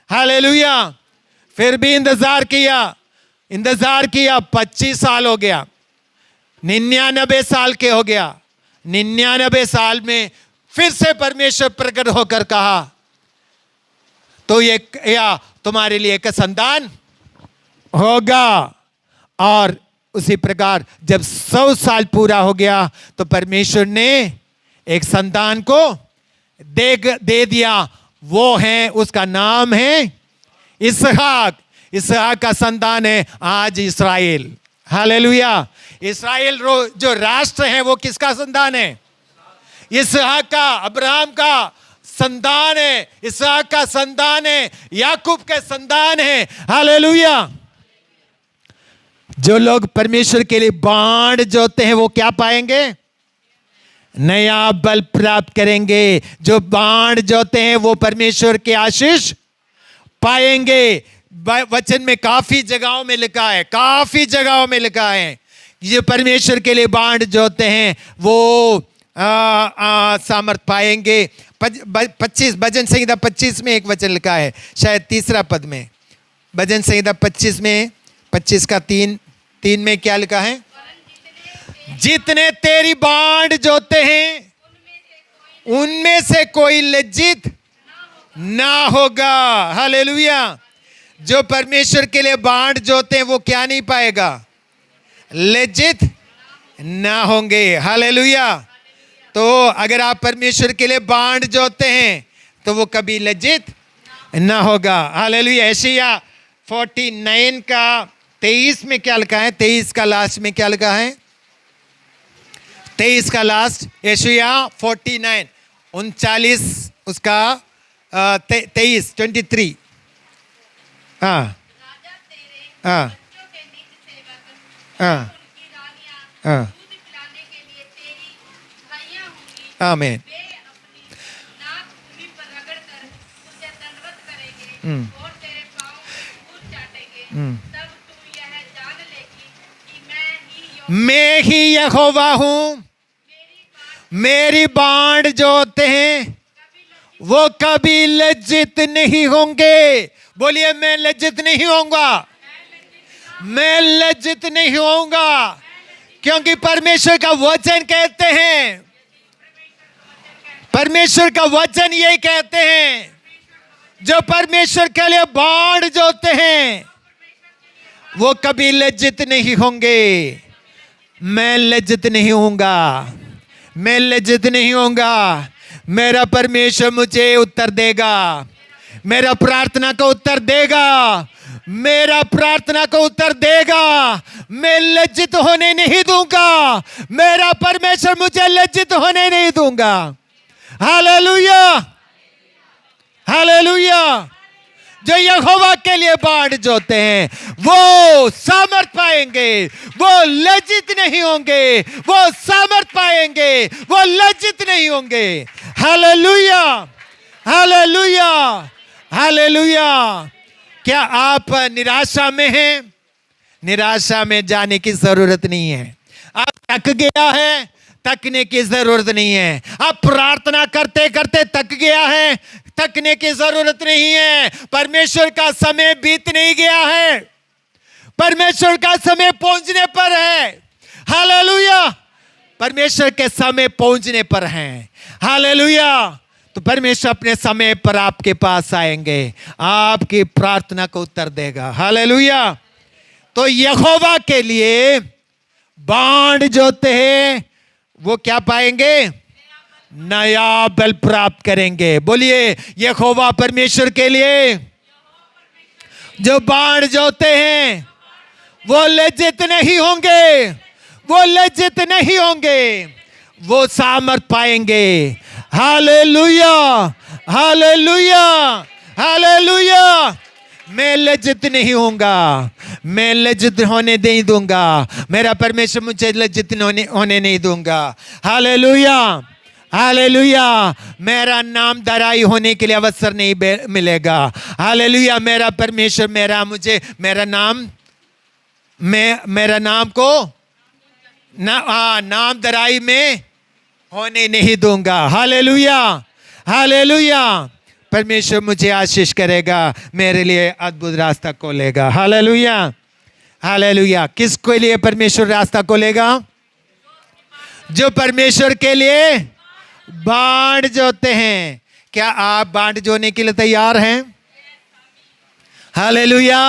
हालेलुया। फिर भी इंतजार किया 25 साल हो गया, 99 साल के हो गया। 99 साल में फिर से परमेश्वर प्रकट होकर कहा तो ये या तुम्हारे लिए एक संतान होगा। और उसी प्रकार जब 100 साल पूरा हो गया तो परमेश्वर ने एक संतान को दे दिया। वो है, उसका नाम है इसहाक। इसहाक का संतान है आज इस्राएल। हालेलुया। इस्राएल जो राष्ट्र है वो किसका संतान है? इसहाक का, अब्राहम का संतान है। इसहाक का संतान है, याकूब के संतान है। हालेलुया। जो लोग परमेश्वर के लिए बाण जोते हैं वो क्या पाएंगे? नया बल प्राप्त करेंगे। जो बाण जोते हैं वो परमेश्वर के आशीष पाएंगे। वचन में काफी जगहों में लिखा है, काफी जगहों में लिखा है ये परमेश्वर के लिए बाण जोते हैं वो सामर्थ पाएंगे। 25 भजन संहिता 25 में एक वचन लिखा है, शायद 3 पद में। भजन संहिता 25 में 25 का 3 में क्या लिखा है? जितने तेरी बाण जोते हैं उनमें से कोई लज्जित ना होगा। हालेलुया। जो परमेश्वर के लिए बाण जोते हैं वो क्या नहीं पाएगा? लज्जित ना होंगे। हालेलुया। तो अगर आप परमेश्वर के लिए बाण जोते हैं तो वो कभी लज्जित ना होगा। हालेलुया। यशायाह 49 का 23 में क्या लिखा है? 23 का लास्ट में क्या लिखा है? 23 का लास्ट, यशायाह 49 39 उसका 23 हाँ राजा तेरे हाँ बच्चों के नित्य सेवक हाँ उनकी रानियां हाँ दूध पिलाने के लिए तेरी भाइयां होंगी। आमीन। वे अपनी नाक भूमि पर रगड़कर तुझे दंडवत करेंगे और तेरे पांव धूल चाटेंगे। तब तू यह जान लेगी कि मैं ही यहोवा हूँ। मेरी बाण जोते हैं वो कभी लज्जित नहीं होंगे। बोलिए मैं लज्जित नहीं होऊंगा, मैं लज्जित नहीं होऊंगा। क्योंकि परमेश्वर का वचन कहते हैं, परमेश्वर का वचन यही कहते हैं, जो परमेश्वर के लिए बाण जोते हैं वो कभी लज्जित नहीं होंगे। मैं लज्जित नहीं होऊंगा, मैं लज्जित नहीं होऊंगा। मेरा परमेश्वर मुझे उत्तर देगा, मेरा प्रार्थना का उत्तर देगा, मेरा प्रार्थना का उत्तर देगा। मैं लज्जित होने नहीं दूंगा, मेरा परमेश्वर मुझे लज्जित होने नहीं दूंगा। Hallelujah, hallelujah. जो यहोवा के लिए बाण जोते हैं वो सामर्थ पाएंगे, वो लज्जित नहीं होंगे, वो सामर्थ पाएंगे, वो लज्जित नहीं होंगे। Hallelujah, hallelujah, hallelujah. क्या आप निराशा में हैं? निराशा में जाने की जरूरत नहीं है। अब थक गया है, थकने की जरूरत नहीं है। अब प्रार्थना करते करते थक गया है, थकने की जरूरत नहीं है। परमेश्वर का समय बीत नहीं गया है, परमेश्वर का समय पहुंचने पर है। हालेलुया, परमेश्वर के समय पहुंचने पर है। हालेलुया, तो परमेश्वर अपने समय पर आपके पास आएंगे, आपकी प्रार्थना को उत्तर देगा। हालेलुया। तो यहोवा के लिए बाण जोते हैं वो क्या पाएंगे? नया बल प्राप्त करेंगे। बोलिए, यहोवा परमेश्वर के लिए जो बाण जोते हैं वो लज्जित नहीं होंगे, वो लज्जित नहीं होंगे, वो सामर्थ पाएंगे। Hallelujah, hallelujah, hallelujah. मैं लज्जित नहीं होऊंगा, मैं लज्जित होने नहीं दूंगा। मेरा परमेश्वर मुझे लज्जित होने नहीं दूंगा। Hallelujah, hallelujah. मेरा नाम धराई होने के लिए अवसर नहीं मिलेगा। हालेलुया। मेरा परमेश्वर मेरा नाम को नाम धराई में होने नहीं दूंगा। Hallelujah, hallelujah. परमेश्वर मुझे आशीष करेगा, मेरे लिए अद्भुत रास्ता खोलेगा। Hallelujah, hallelujah. किसके लिए परमेश्वर रास्ता खोलेगा? जो परमेश्वर के लिए बाण जोते हैं। क्या आप बाण जोने के लिए तैयार हैं? हालेलुया।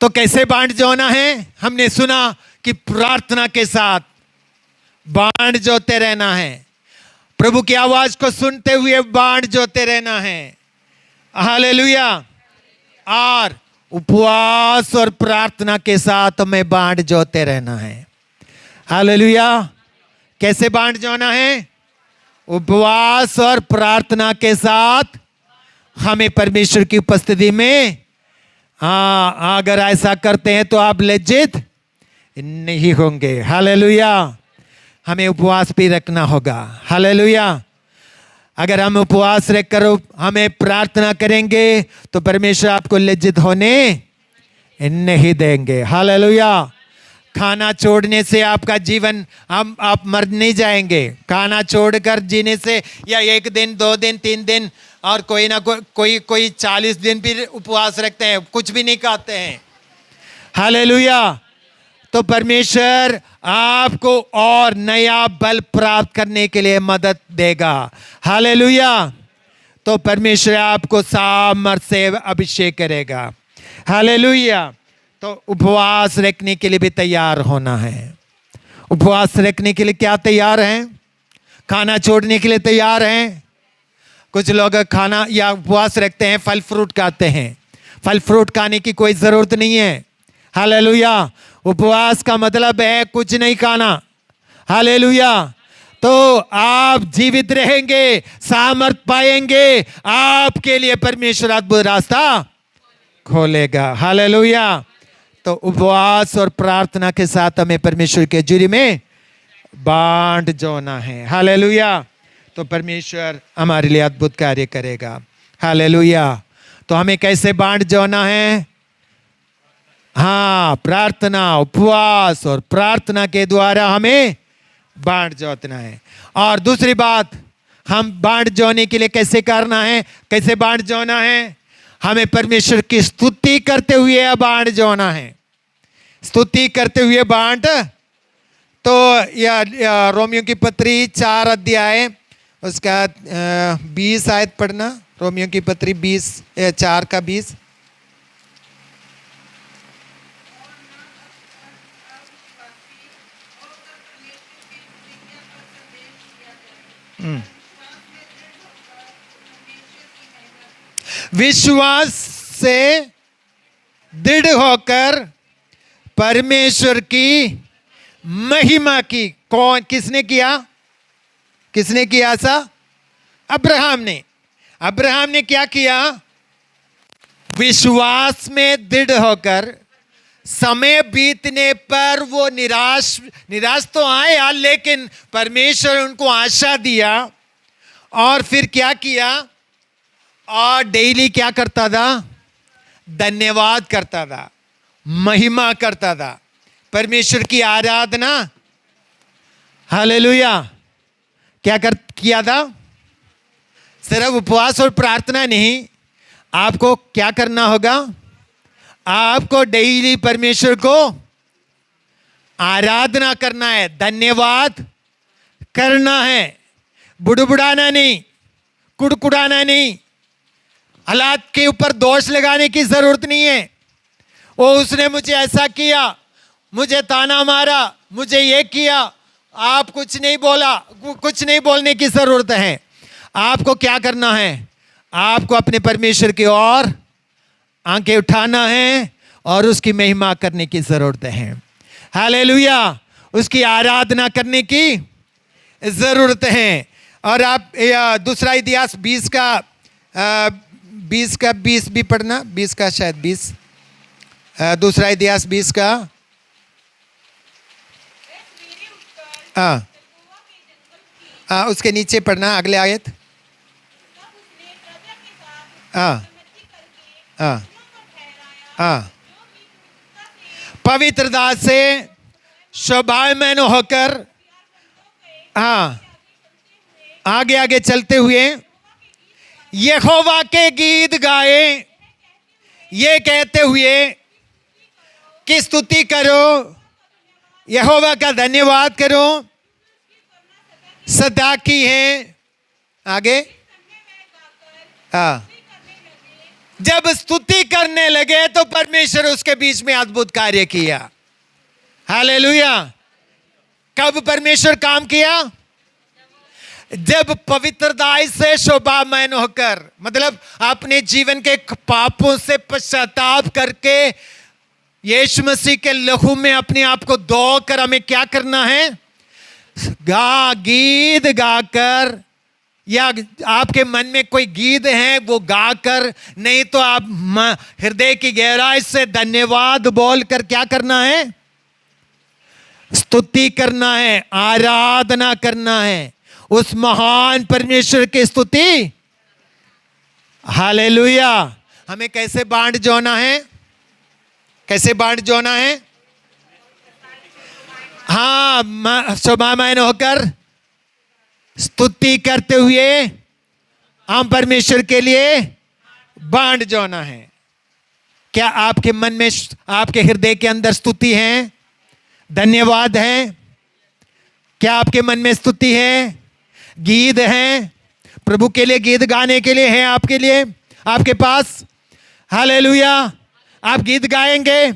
तो कैसे बाण जोना है? हमने सुना कि प्रार्थना के साथ बाण जोते रहना है, प्रभु की आवाज को सुनते हुए बाण जोते रहना है। हालेलुया। और उपवास और प्रार्थना के साथ हमें बाण जोते रहना है। हालेलुया। कैसे बाण जोना है? उपवास और प्रार्थना के साथ हमें परमेश्वर की उपस्थिति में, अगर ऐसा करते हैं तो आप लज्जित नहीं होंगे। हालेलुया। हमें उपवास भी रखना होगा। हालेलुया। अगर हम उपवास रखकर हमें प्रार्थना करेंगे तो परमेश्वर आपको लज्जित होने नहीं देंगे। हालेलुया। खाना छोड़ने से आपका जीवन आप मर नहीं जाएंगे। खाना छोड़कर जीने से, या 1 दिन 2 दिन 3 दिन और कोई ना कोई 40 दिन भी उपवास रखते हैं, कुछ भी नहीं खाते हैं। हालेलुया। तो परमेश्वर आपको और नया बल प्राप्त करने के लिए मदद देगा। हालेलुया। तो परमेश्वर आपको सामर्थ से अभिषेक करेगा। हालेलुया। तो उपवास रखने के लिए भी तैयार होना है। उपवास रखने के लिए क्या तैयार हैं? खाना छोड़ने के लिए तैयार हैं। कुछ लोग खाना या उपवास रखते हैं, फल फ्रूट खाते हैं। फल फ्रूट खाने की कोई जरूरत नहीं है। हालेलुया। उपवास का मतलब है कुछ नहीं खाना। हालेलुया। तो आप जीवित रहेंगे, सामर्थ पाएंगे, आपके लिए परमेश्वर अद्भुत रास्ता खोलेगा। हालेलुया। तो उपवास और प्रार्थना के साथ हमें परमेश्वर के जुरी में बांट जोना है। हालेलुया। तो परमेश्वर हमारे लिए अद्भुत कार्य करेगा। हालेलुया। तो हमें कैसे बांट जोना है? प्रार्थना, उपवास और प्रार्थना के द्वारा हमें बांट जोतना है। और दूसरी बात, हम बांट जोने के लिए कैसे करना है, कैसे बांट जोना है? हमें परमेश्वर की स्तुति करते हुए बांट जोना है। स्तुति करते हुए बांट। तो या रोमियो की पत्री 4 अध्याय उसका 20 आयत पढ़ना। रोमियो की पत्री 4 का 20। विश्वास से दृढ़ होकर परमेश्वर की महिमा की। किसने किया? किसने किया ऐसा? अब्राहम ने क्या किया? विश्वास में दृढ़ होकर समय बीतने पर वो निराश तो आया, लेकिन परमेश्वर उनको आशा दिया। और फिर क्या किया? और डेली क्या करता था? धन्यवाद करता था, महिमा करता था। परमेश्वर की आराधना, हालेलुया, क्या किया था? सिर्फ उपवास और प्रार्थना नहीं, आपको क्या करना होगा? आपको डेली परमेश्वर को आराधना करना है, धन्यवाद करना है, बुड़बुड़ाना नहीं, कुड़कुड़ाना नहीं, हालात के ऊपर दोष लगाने की जरूरत नहीं है। वो उसने मुझे ऐसा किया, मुझे ताना मारा, मुझे ये किया, आप कुछ नहीं बोला, कुछ नहीं बोलने की जरूरत है। आपको क्या करना है? आपको अपने परमेश्वर की ओर आंखें उठाना है और उसकी महिमा करने की जरूरत है। हालेलुया, उसकी आराधना करने की जरूरत है। और आप दूसरा इतिहास 20 का 20 भी पढ़ना, 20 का शायद 20, दूसरा इतिहास 20 का, उसके नीचे पढ़ना, अगले आयत। पवित्रता से शोभायमान होकर, आगे आगे चलते हुए यहोवा के गीत गाए, ये कहते हुए कि स्तुति करो, यहोवा का धन्यवाद करो, सदा की है। आगे, जब स्तुति करने लगे तो परमेश्वर उसके बीच में अद्भुत कार्य किया। हालेलुया। कब परमेश्वर काम किया? जब पवित्रता से शोभायमान होकर, मतलब अपने जीवन के पापों से पश्चाताप करके यीशु मसीह के लहू में अपने आप को धोकर हमें क्या करना है? गीत गाकर, या आपके मन में कोई गीत है वो गाकर, नहीं तो आप हृदय की गहराई से धन्यवाद बोलकर क्या करना है? स्तुति करना है, आराधना करना है उस महान परमेश्वर की स्तुति। हालेलुया। हमें कैसे बांट जोना है? कैसे बांट जोना है? हाँ, शोभायमान होकर स्तुति करते हुए हम परमेश्वर के लिए बांट जोना है। क्या आपके मन में, आपके हृदय के अंदर स्तुति है, धन्यवाद है? क्या आपके मन में स्तुति है, गीत है? प्रभु के लिए गीत गाने के लिए है आपके लिए, आपके पास? हालेलुया। आप गीत गाएंगे,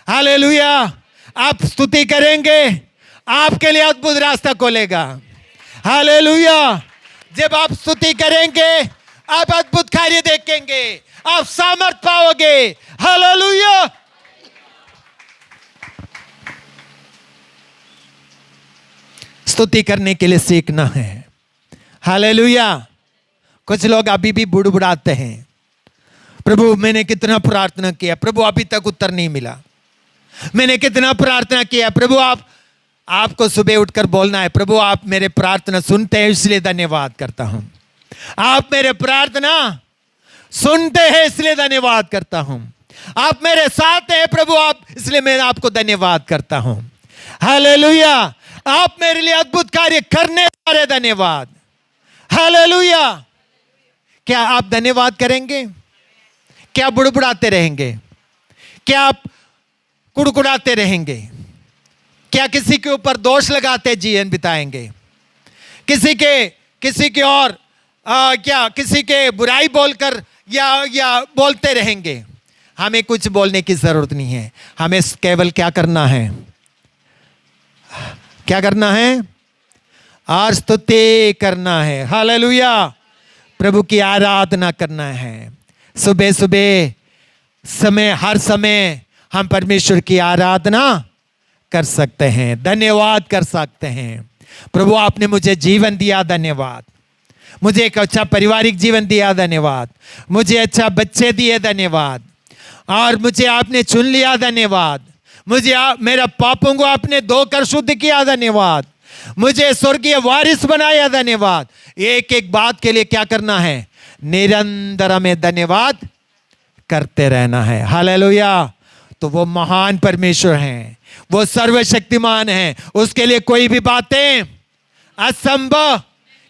हालेलुया, आप स्तुति करेंगे, आपके लिए अद्भुत रास्ता खोलेगा। हालेलुया। जब आप स्तुति करेंगे आप अद्भुत कार्य देखेंगे, आप सामर्थ पाओगे। हालेलुया। स्तुति करने के लिए सीखना है। हालेलुया। कुछ लोग अभी भी बुड़बुड़ाते हैं, प्रभु मैंने कितना प्रार्थना किया, प्रभु अभी तक उत्तर नहीं मिला, मैंने कितना प्रार्थना किया। प्रभु आपको सुबह उठकर बोलना है, प्रभु आप मेरे प्रार्थना सुनते हैं इसलिए धन्यवाद करता हूं। आप मेरे प्रार्थना सुनते हैं इसलिए धन्यवाद करता हूं। आप मेरे साथ हैं प्रभु, आप, इसलिए मैं आपको धन्यवाद करता हूं। हालेलुया। आप मेरे लिए अद्भुत कार्य करने वाले, धन्यवाद। हालेलुया। क्या आप धन्यवाद करेंगे? क्या बुड़बुड़ाते रहेंगे? क्या आप कुड़कुड़ाते रहेंगे? क्या किसी के ऊपर दोष लगाते जीवन बिताएंगे? किसी के और क्या किसी के बुराई बोलकर या बोलते रहेंगे? हमें कुछ बोलने की जरूरत नहीं है। हमें केवल क्या करना है? क्या करना है? और स्तुति करना है। हालेलुया। प्रभु की आराधना करना है। सुबह सुबह समय, हर समय हम परमेश्वर की आराधना कर सकते हैं, धन्यवाद कर सकते हैं। प्रभु आपने मुझे जीवन दिया, धन्यवाद। मुझे एक अच्छा पारिवारिक जीवन दिया, धन्यवाद। मुझे अच्छा बच्चे दिए, धन्यवाद। और मुझे आपने चुन लिया, धन्यवाद। मुझे मेरा पापों को आपने धोकर शुद्ध किया, धन्यवाद। मुझे स्वर्गीय वारिस बनाया, धन्यवाद। एक एक बात के लिए क्या करना है? निरंतर हमें धन्यवाद करते रहना है। हालेलुया। तो वो महान परमेश्वर हैं, वो सर्वशक्तिमान है, उसके लिए कोई भी बातें असंभव।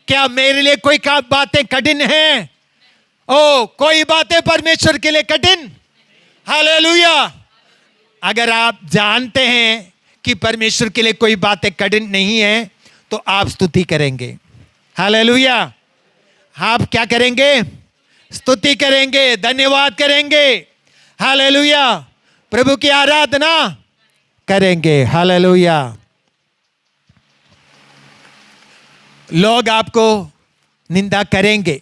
क्या मेरे लिए कोई बातें कठिन हैं? ओ, कोई बातें परमेश्वर के लिए कठिन? हालेलुया। अगर आप जानते हैं कि परमेश्वर के लिए कोई बातें कठिन नहीं है तो आप स्तुति करेंगे। हालेलुया। आप क्या करेंगे? स्तुति करेंगे, धन्यवाद करेंगे। हालेलुया। प्रभु की आराधना करेंगे। हालेलुया। लोग आपको निंदा करेंगे।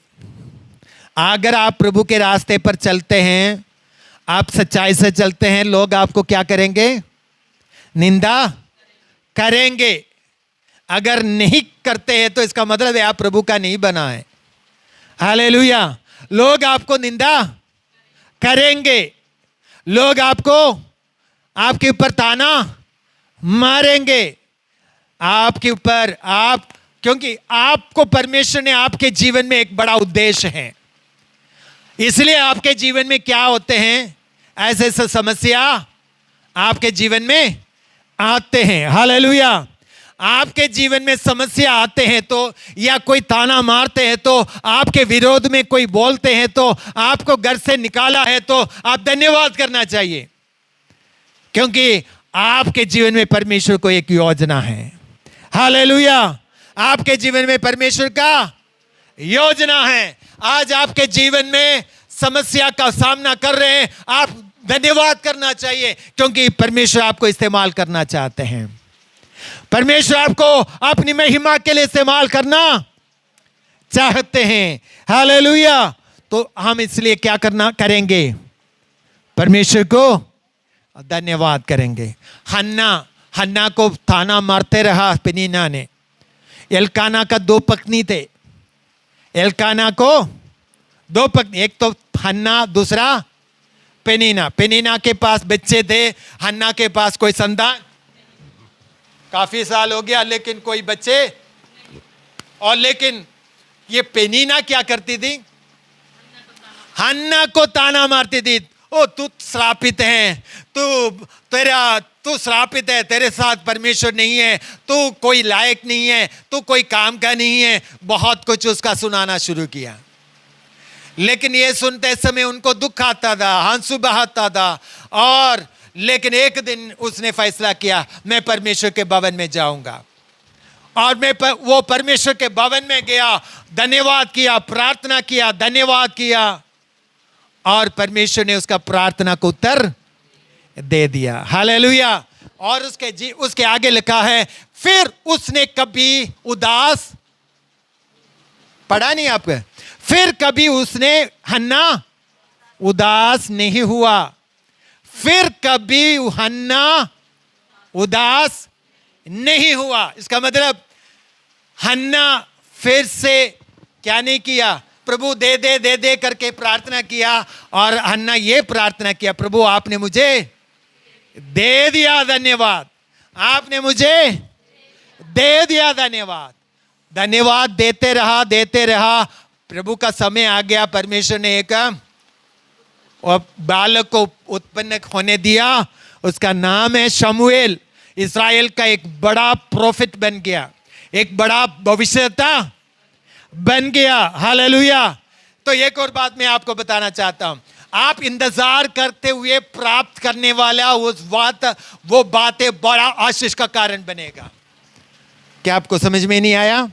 अगर आप प्रभु के रास्ते पर चलते हैं, आप सच्चाई से चलते हैं, लोग आपको क्या करेंगे? निंदा करेंगे। अगर नहीं करते हैं तो इसका मतलब है आप प्रभु का नहीं बना है। हालेलुया। लोग आपको निंदा करेंगे, लोग आपको आपके ऊपर ताना मारेंगे, आपके ऊपर क्योंकि आपको परमेश्वर ने आपके जीवन में एक बड़ा उद्देश्य है। इसलिए आपके जीवन में क्या होते हैं? ऐसे ऐसे समस्या आपके जीवन में आते हैं। हालेलुया। आपके जीवन में समस्या आते हैं तो, या कोई ताना मारते हैं तो, आपके विरोध में कोई बोलते हैं तो, आपको घर से निकाला है तो आप धन्यवाद करना चाहिए, क्योंकि आपके जीवन में परमेश्वर को एक योजना है। हालेलुया। आपके जीवन में परमेश्वर का योजना है। आज आपके जीवन में समस्या का सामना कर रहे हैं, आप धन्यवाद करना चाहिए, क्योंकि परमेश्वर आपको इस्तेमाल करना चाहते हैं। परमेश्वर आपको अपनी महिमा के लिए इस्तेमाल करना चाहते हैं। हालेलुया। तो हम इसलिए क्या करेंगे? परमेश्वर को धन्यवाद करेंगे। हन्ना को ताना मारते रहा पेनीना ने। एल्काना का 2 पत्नी थे। एल्काना को 2 पत्नी, एक तो हन्ना, दूसरा पेनीना। पेनीना के पास बच्चे थे, हन्ना के पास कोई संतान, काफी साल हो गया लेकिन कोई बच्चे। और लेकिन ये पेनीना क्या करती थी? हन्ना को ताना मारती थी। ओ, तू श्रापित है, तू श्रापित है, तेरे साथ परमेश्वर नहीं है, तू कोई लायक नहीं है, तू कोई काम का नहीं है। बहुत कुछ उसका सुनाना शुरू किया। लेकिन ये सुनते समय उनको दुख आता था, आंसू बहाता था। और लेकिन एक दिन उसने फैसला किया, मैं परमेश्वर के भवन में जाऊंगा। और वो परमेश्वर के भवन में गया, धन्यवाद किया, प्रार्थना किया, धन्यवाद किया, और परमेश्वर ने उसका प्रार्थना को उत्तर दे दिया। हालेलुया। और उसके आगे लिखा है, फिर उसने कभी उदास, पढ़ा नहीं आपको? फिर कभी उसने, हन्ना उदास नहीं हुआ। फिर कभी हन्ना उदास नहीं हुआ। इसका मतलब हन्ना फिर से क्या नहीं किया? प्रभु दे दे दे दे करके प्रार्थना किया। और हन्ना ये प्रार्थना किया, प्रभु आपने मुझे दे दिया, धन्यवाद। आपने मुझे दे दिया, धन्यवाद। धन्यवाद देते रहा। प्रभु का समय आ गया, परमेश्वर ने एक और बालक को उत्पन्न होने दिया। उसका नाम है शमूएल। इस्राएल का एक बड़ा प्रोफेट बन गया, एक बड़ा भविष्यवक्ता बन गया। हालेलुया। तो एक और बात मैं आपको बताना चाहता हूं, आप इंतजार करते हुए प्राप्त करने वाला वो बातें बड़ा आशीष का कारण बनेगा। क्या आपको समझ में नहीं आया?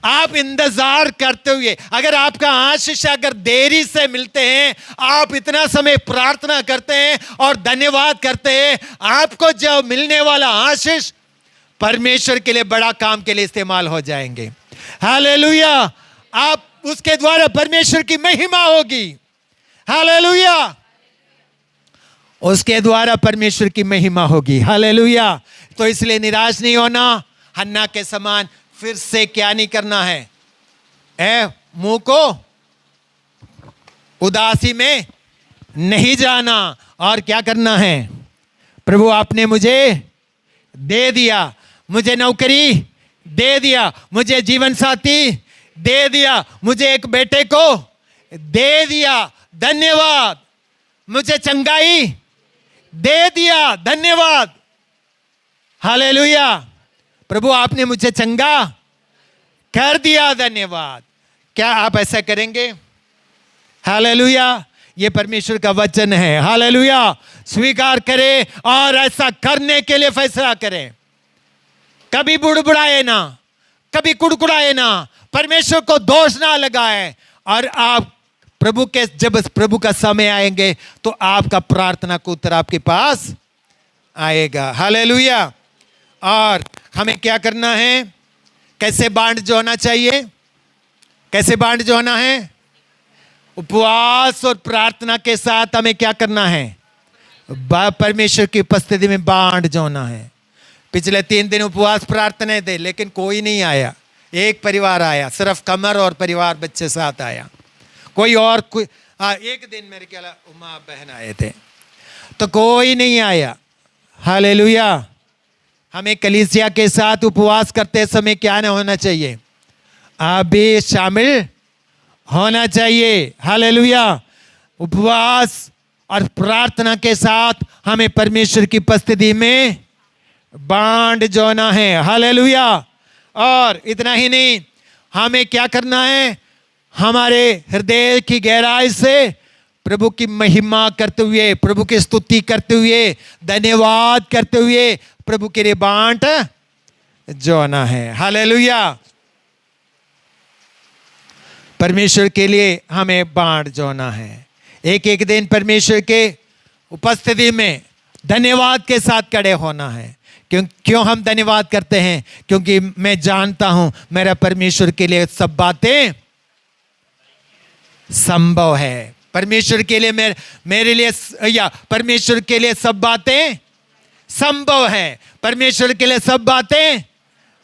आप इंतजार करते हुए, अगर आपका आशीष अगर देरी से मिलते हैं, आप इतना समय प्रार्थना करते हैं और धन्यवाद करते हैं, आपको जो मिलने वाला आशीष परमेश्वर के लिए बड़ा काम के लिए इस्तेमाल हो जाएंगे। हालेलुया। आप उसके द्वारा परमेश्वर की महिमा होगी। हालेलुया। उसके द्वारा परमेश्वर की महिमा होगी। हालेलुया। तो इसलिए निराश नहीं होना, हन्ना के समान फिर से क्या नहीं करना है? मुंह को उदासी में नहीं जाना। और क्या करना है? प्रभु आपने मुझे दे दिया, मुझे नौकरी दे दिया, मुझे जीवन साथी दे दिया, मुझे एक बेटे को दे दिया, धन्यवाद। मुझे चंगाई दे दिया, धन्यवाद। हालेलुया। प्रभु आपने मुझे चंगा कर दिया, धन्यवाद। क्या आप ऐसा करेंगे? हालेलुया। ये परमेश्वर का वचन है। हालेलुया। स्वीकार करें और ऐसा करने के लिए फैसला करें। कभी बुड़बुड़ाए ना, कभी कुड़कुड़ाए ना, परमेश्वर को दोष ना लगाए। और आप जब प्रभु का समय आएंगे तो आपका प्रार्थना का उत्तर आपके पास आएगा। हालेलुया। और हमें क्या करना है? कैसे बांट जोना चाहिए? कैसे बांट जोना है? उपवास और प्रार्थना के साथ हमें क्या करना है? परमेश्वर की उपस्थिति में बांट जोना है। पिछले 3 दिन उपवास प्रार्थना थे, लेकिन कोई नहीं आया। एक परिवार आया, सिर्फ कमर और परिवार बच्चे साथ आया। कोई एक दिन मेरे ख्याल उमा बहन आए थे, तो कोई नहीं आया। हालेलुया। हमें कलीसिया के साथ उपवास करते समय क्या नहीं होना चाहिए? आप भी शामिल होना चाहिए। हालेलुया। उपवास और प्रार्थना के साथ हमें परमेश्वर की उपस्थिति में बांट जोना है। हालेलुया। और इतना ही नहीं, हमें क्या करना है? हमारे हृदय की गहराई से प्रभु की महिमा करते हुए, प्रभु की स्तुति करते हुए, धन्यवाद करते हुए प्रभु के लिए बांट जोना है। हालेलुया। परमेश्वर के लिए हमें बांट जोना है। एक एक दिन परमेश्वर के उपस्थिति में धन्यवाद के साथ खड़े होना है। क्यों हम धन्यवाद करते हैं? क्योंकि मैं जानता हूं मेरा परमेश्वर के लिए सब बातें संभव है। परमेश्वर के लिए मेरे लिए, या परमेश्वर के लिए सब बातें संभव है। परमेश्वर के लिए सब बातें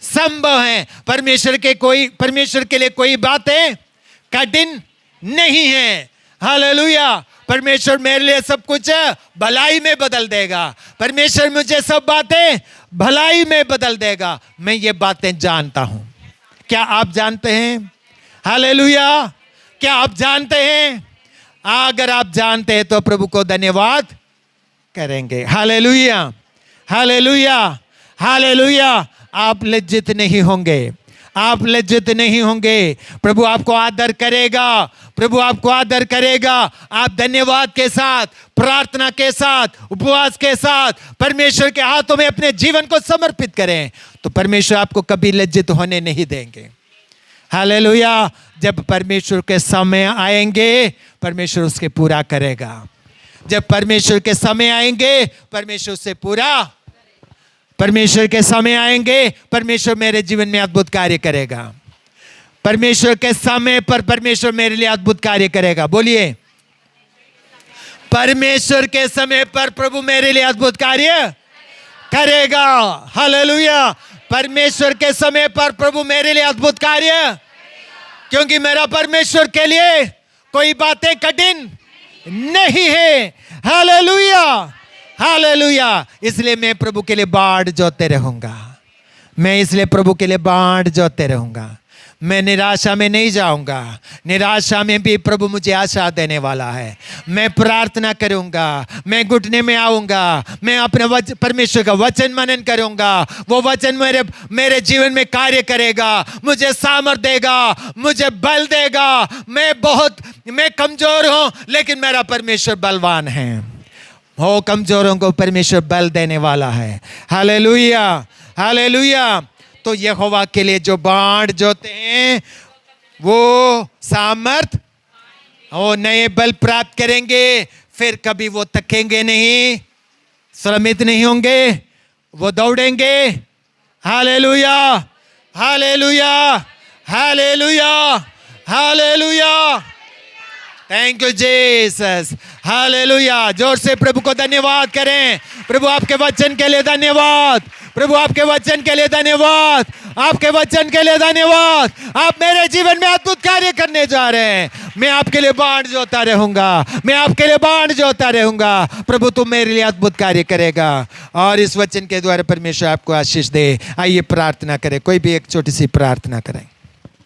संभव है। परमेश्वर के लिए कोई बातें कठिन नहीं है। हालेलुया। परमेश्वर मेरे लिए सब कुछ भलाई में बदल देगा। परमेश्वर मुझे सब बातें भलाई में बदल देगा। मैं ये बातें जानता हूं। क्या आप जानते हैं? हालेलुया। क्या आप जानते हैं? अगर आप जानते हैं तो प्रभु को धन्यवाद करेंगे। हालेलुया। हालेलुया। हालेलुया। आप लज्जित नहीं होंगे। आप लज्जित नहीं होंगे। प्रभु आपको आदर करेगा। प्रभु आपको आदर करेगा। आप धन्यवाद के साथ, प्रार्थना के साथ, उपवास के साथ परमेश्वर के हाथों में अपने जीवन को समर्पित करें तो परमेश्वर आपको कभी लज्जित होने नहीं देंगे। हालेलुया। जब परमेश्वर के समय आएंगे, परमेश्वर उसके पूरा करेगा। जब परमेश्वर के समय आएंगे, परमेश्वर से पूरा, परमेश्वर के समय आएंगे, परमेश्वर मेरे जीवन में अद्भुत कार्य करेगा। परमेश्वर के समय पर परमेश्वर मेरे लिए अद्भुत कार्य करेगा। बोलिए, परमेश्वर के समय पर प्रभु मेरे लिए अद्भुत कार्य करेगा। हालेलुया। परमेश्वर के समय पर प्रभु मेरे लिए अद्भुत कार्य, क्योंकि मेरा परमेश्वर के लिए कोई बातें कठिन नहीं है। हालेलुया। हालेलुया। इसलिए मैं प्रभु के लिए बांट जोते रहूंगा। मैं इसलिए प्रभु के लिए बांट जोते रहूंगा। मैं निराशा में नहीं जाऊंगा। निराशा में भी प्रभु मुझे आशा देने वाला है। मैं प्रार्थना करूंगा, मैं घुटने में आऊंगा, मैं अपने परमेश्वर का वचन मनन करूंगा। वो वचन मेरे जीवन में कार्य करेगा, मुझे सामर्थ देगा, मुझे बल देगा। मैं कमजोर हूं, लेकिन मेरा परमेश्वर बलवान है। हो कमजोरों को परमेश्वर बल देने वाला है। हालेलुया। हालेलुया। तो यहोवा के लिए जो बांट जोते हैं वो सामर्थ और नए बल प्राप्त करेंगे। फिर कभी वो थकेंगे नहीं, श्रमित नहीं होंगे, वो दौड़ेंगे। Hallelujah. Hallelujah. Hallelujah. Hallelujah. Thank you Jesus. Hallelujah. जोर से प्रभु को धन्यवाद करें। प्रभु आपके वचन के लिए धन्यवाद। प्रभु आपके वचन के लिए धन्यवाद। आपके वचन के लिए धन्यवाद। आप मेरे जीवन में अद्भुत कार्य करने जा रहे हैं। मैं आपके लिए बांट जोता रहूंगा। मैं आपके लिए बांट जोता रहूंगा। प्रभु तुम मेरे लिए अद्भुत कार्य करेगा और इस वचन के द्वारा परमेश्वर आपको आशीष दे। आइए प्रार्थना करें। कोई भी एक छोटी सी प्रार्थना करें।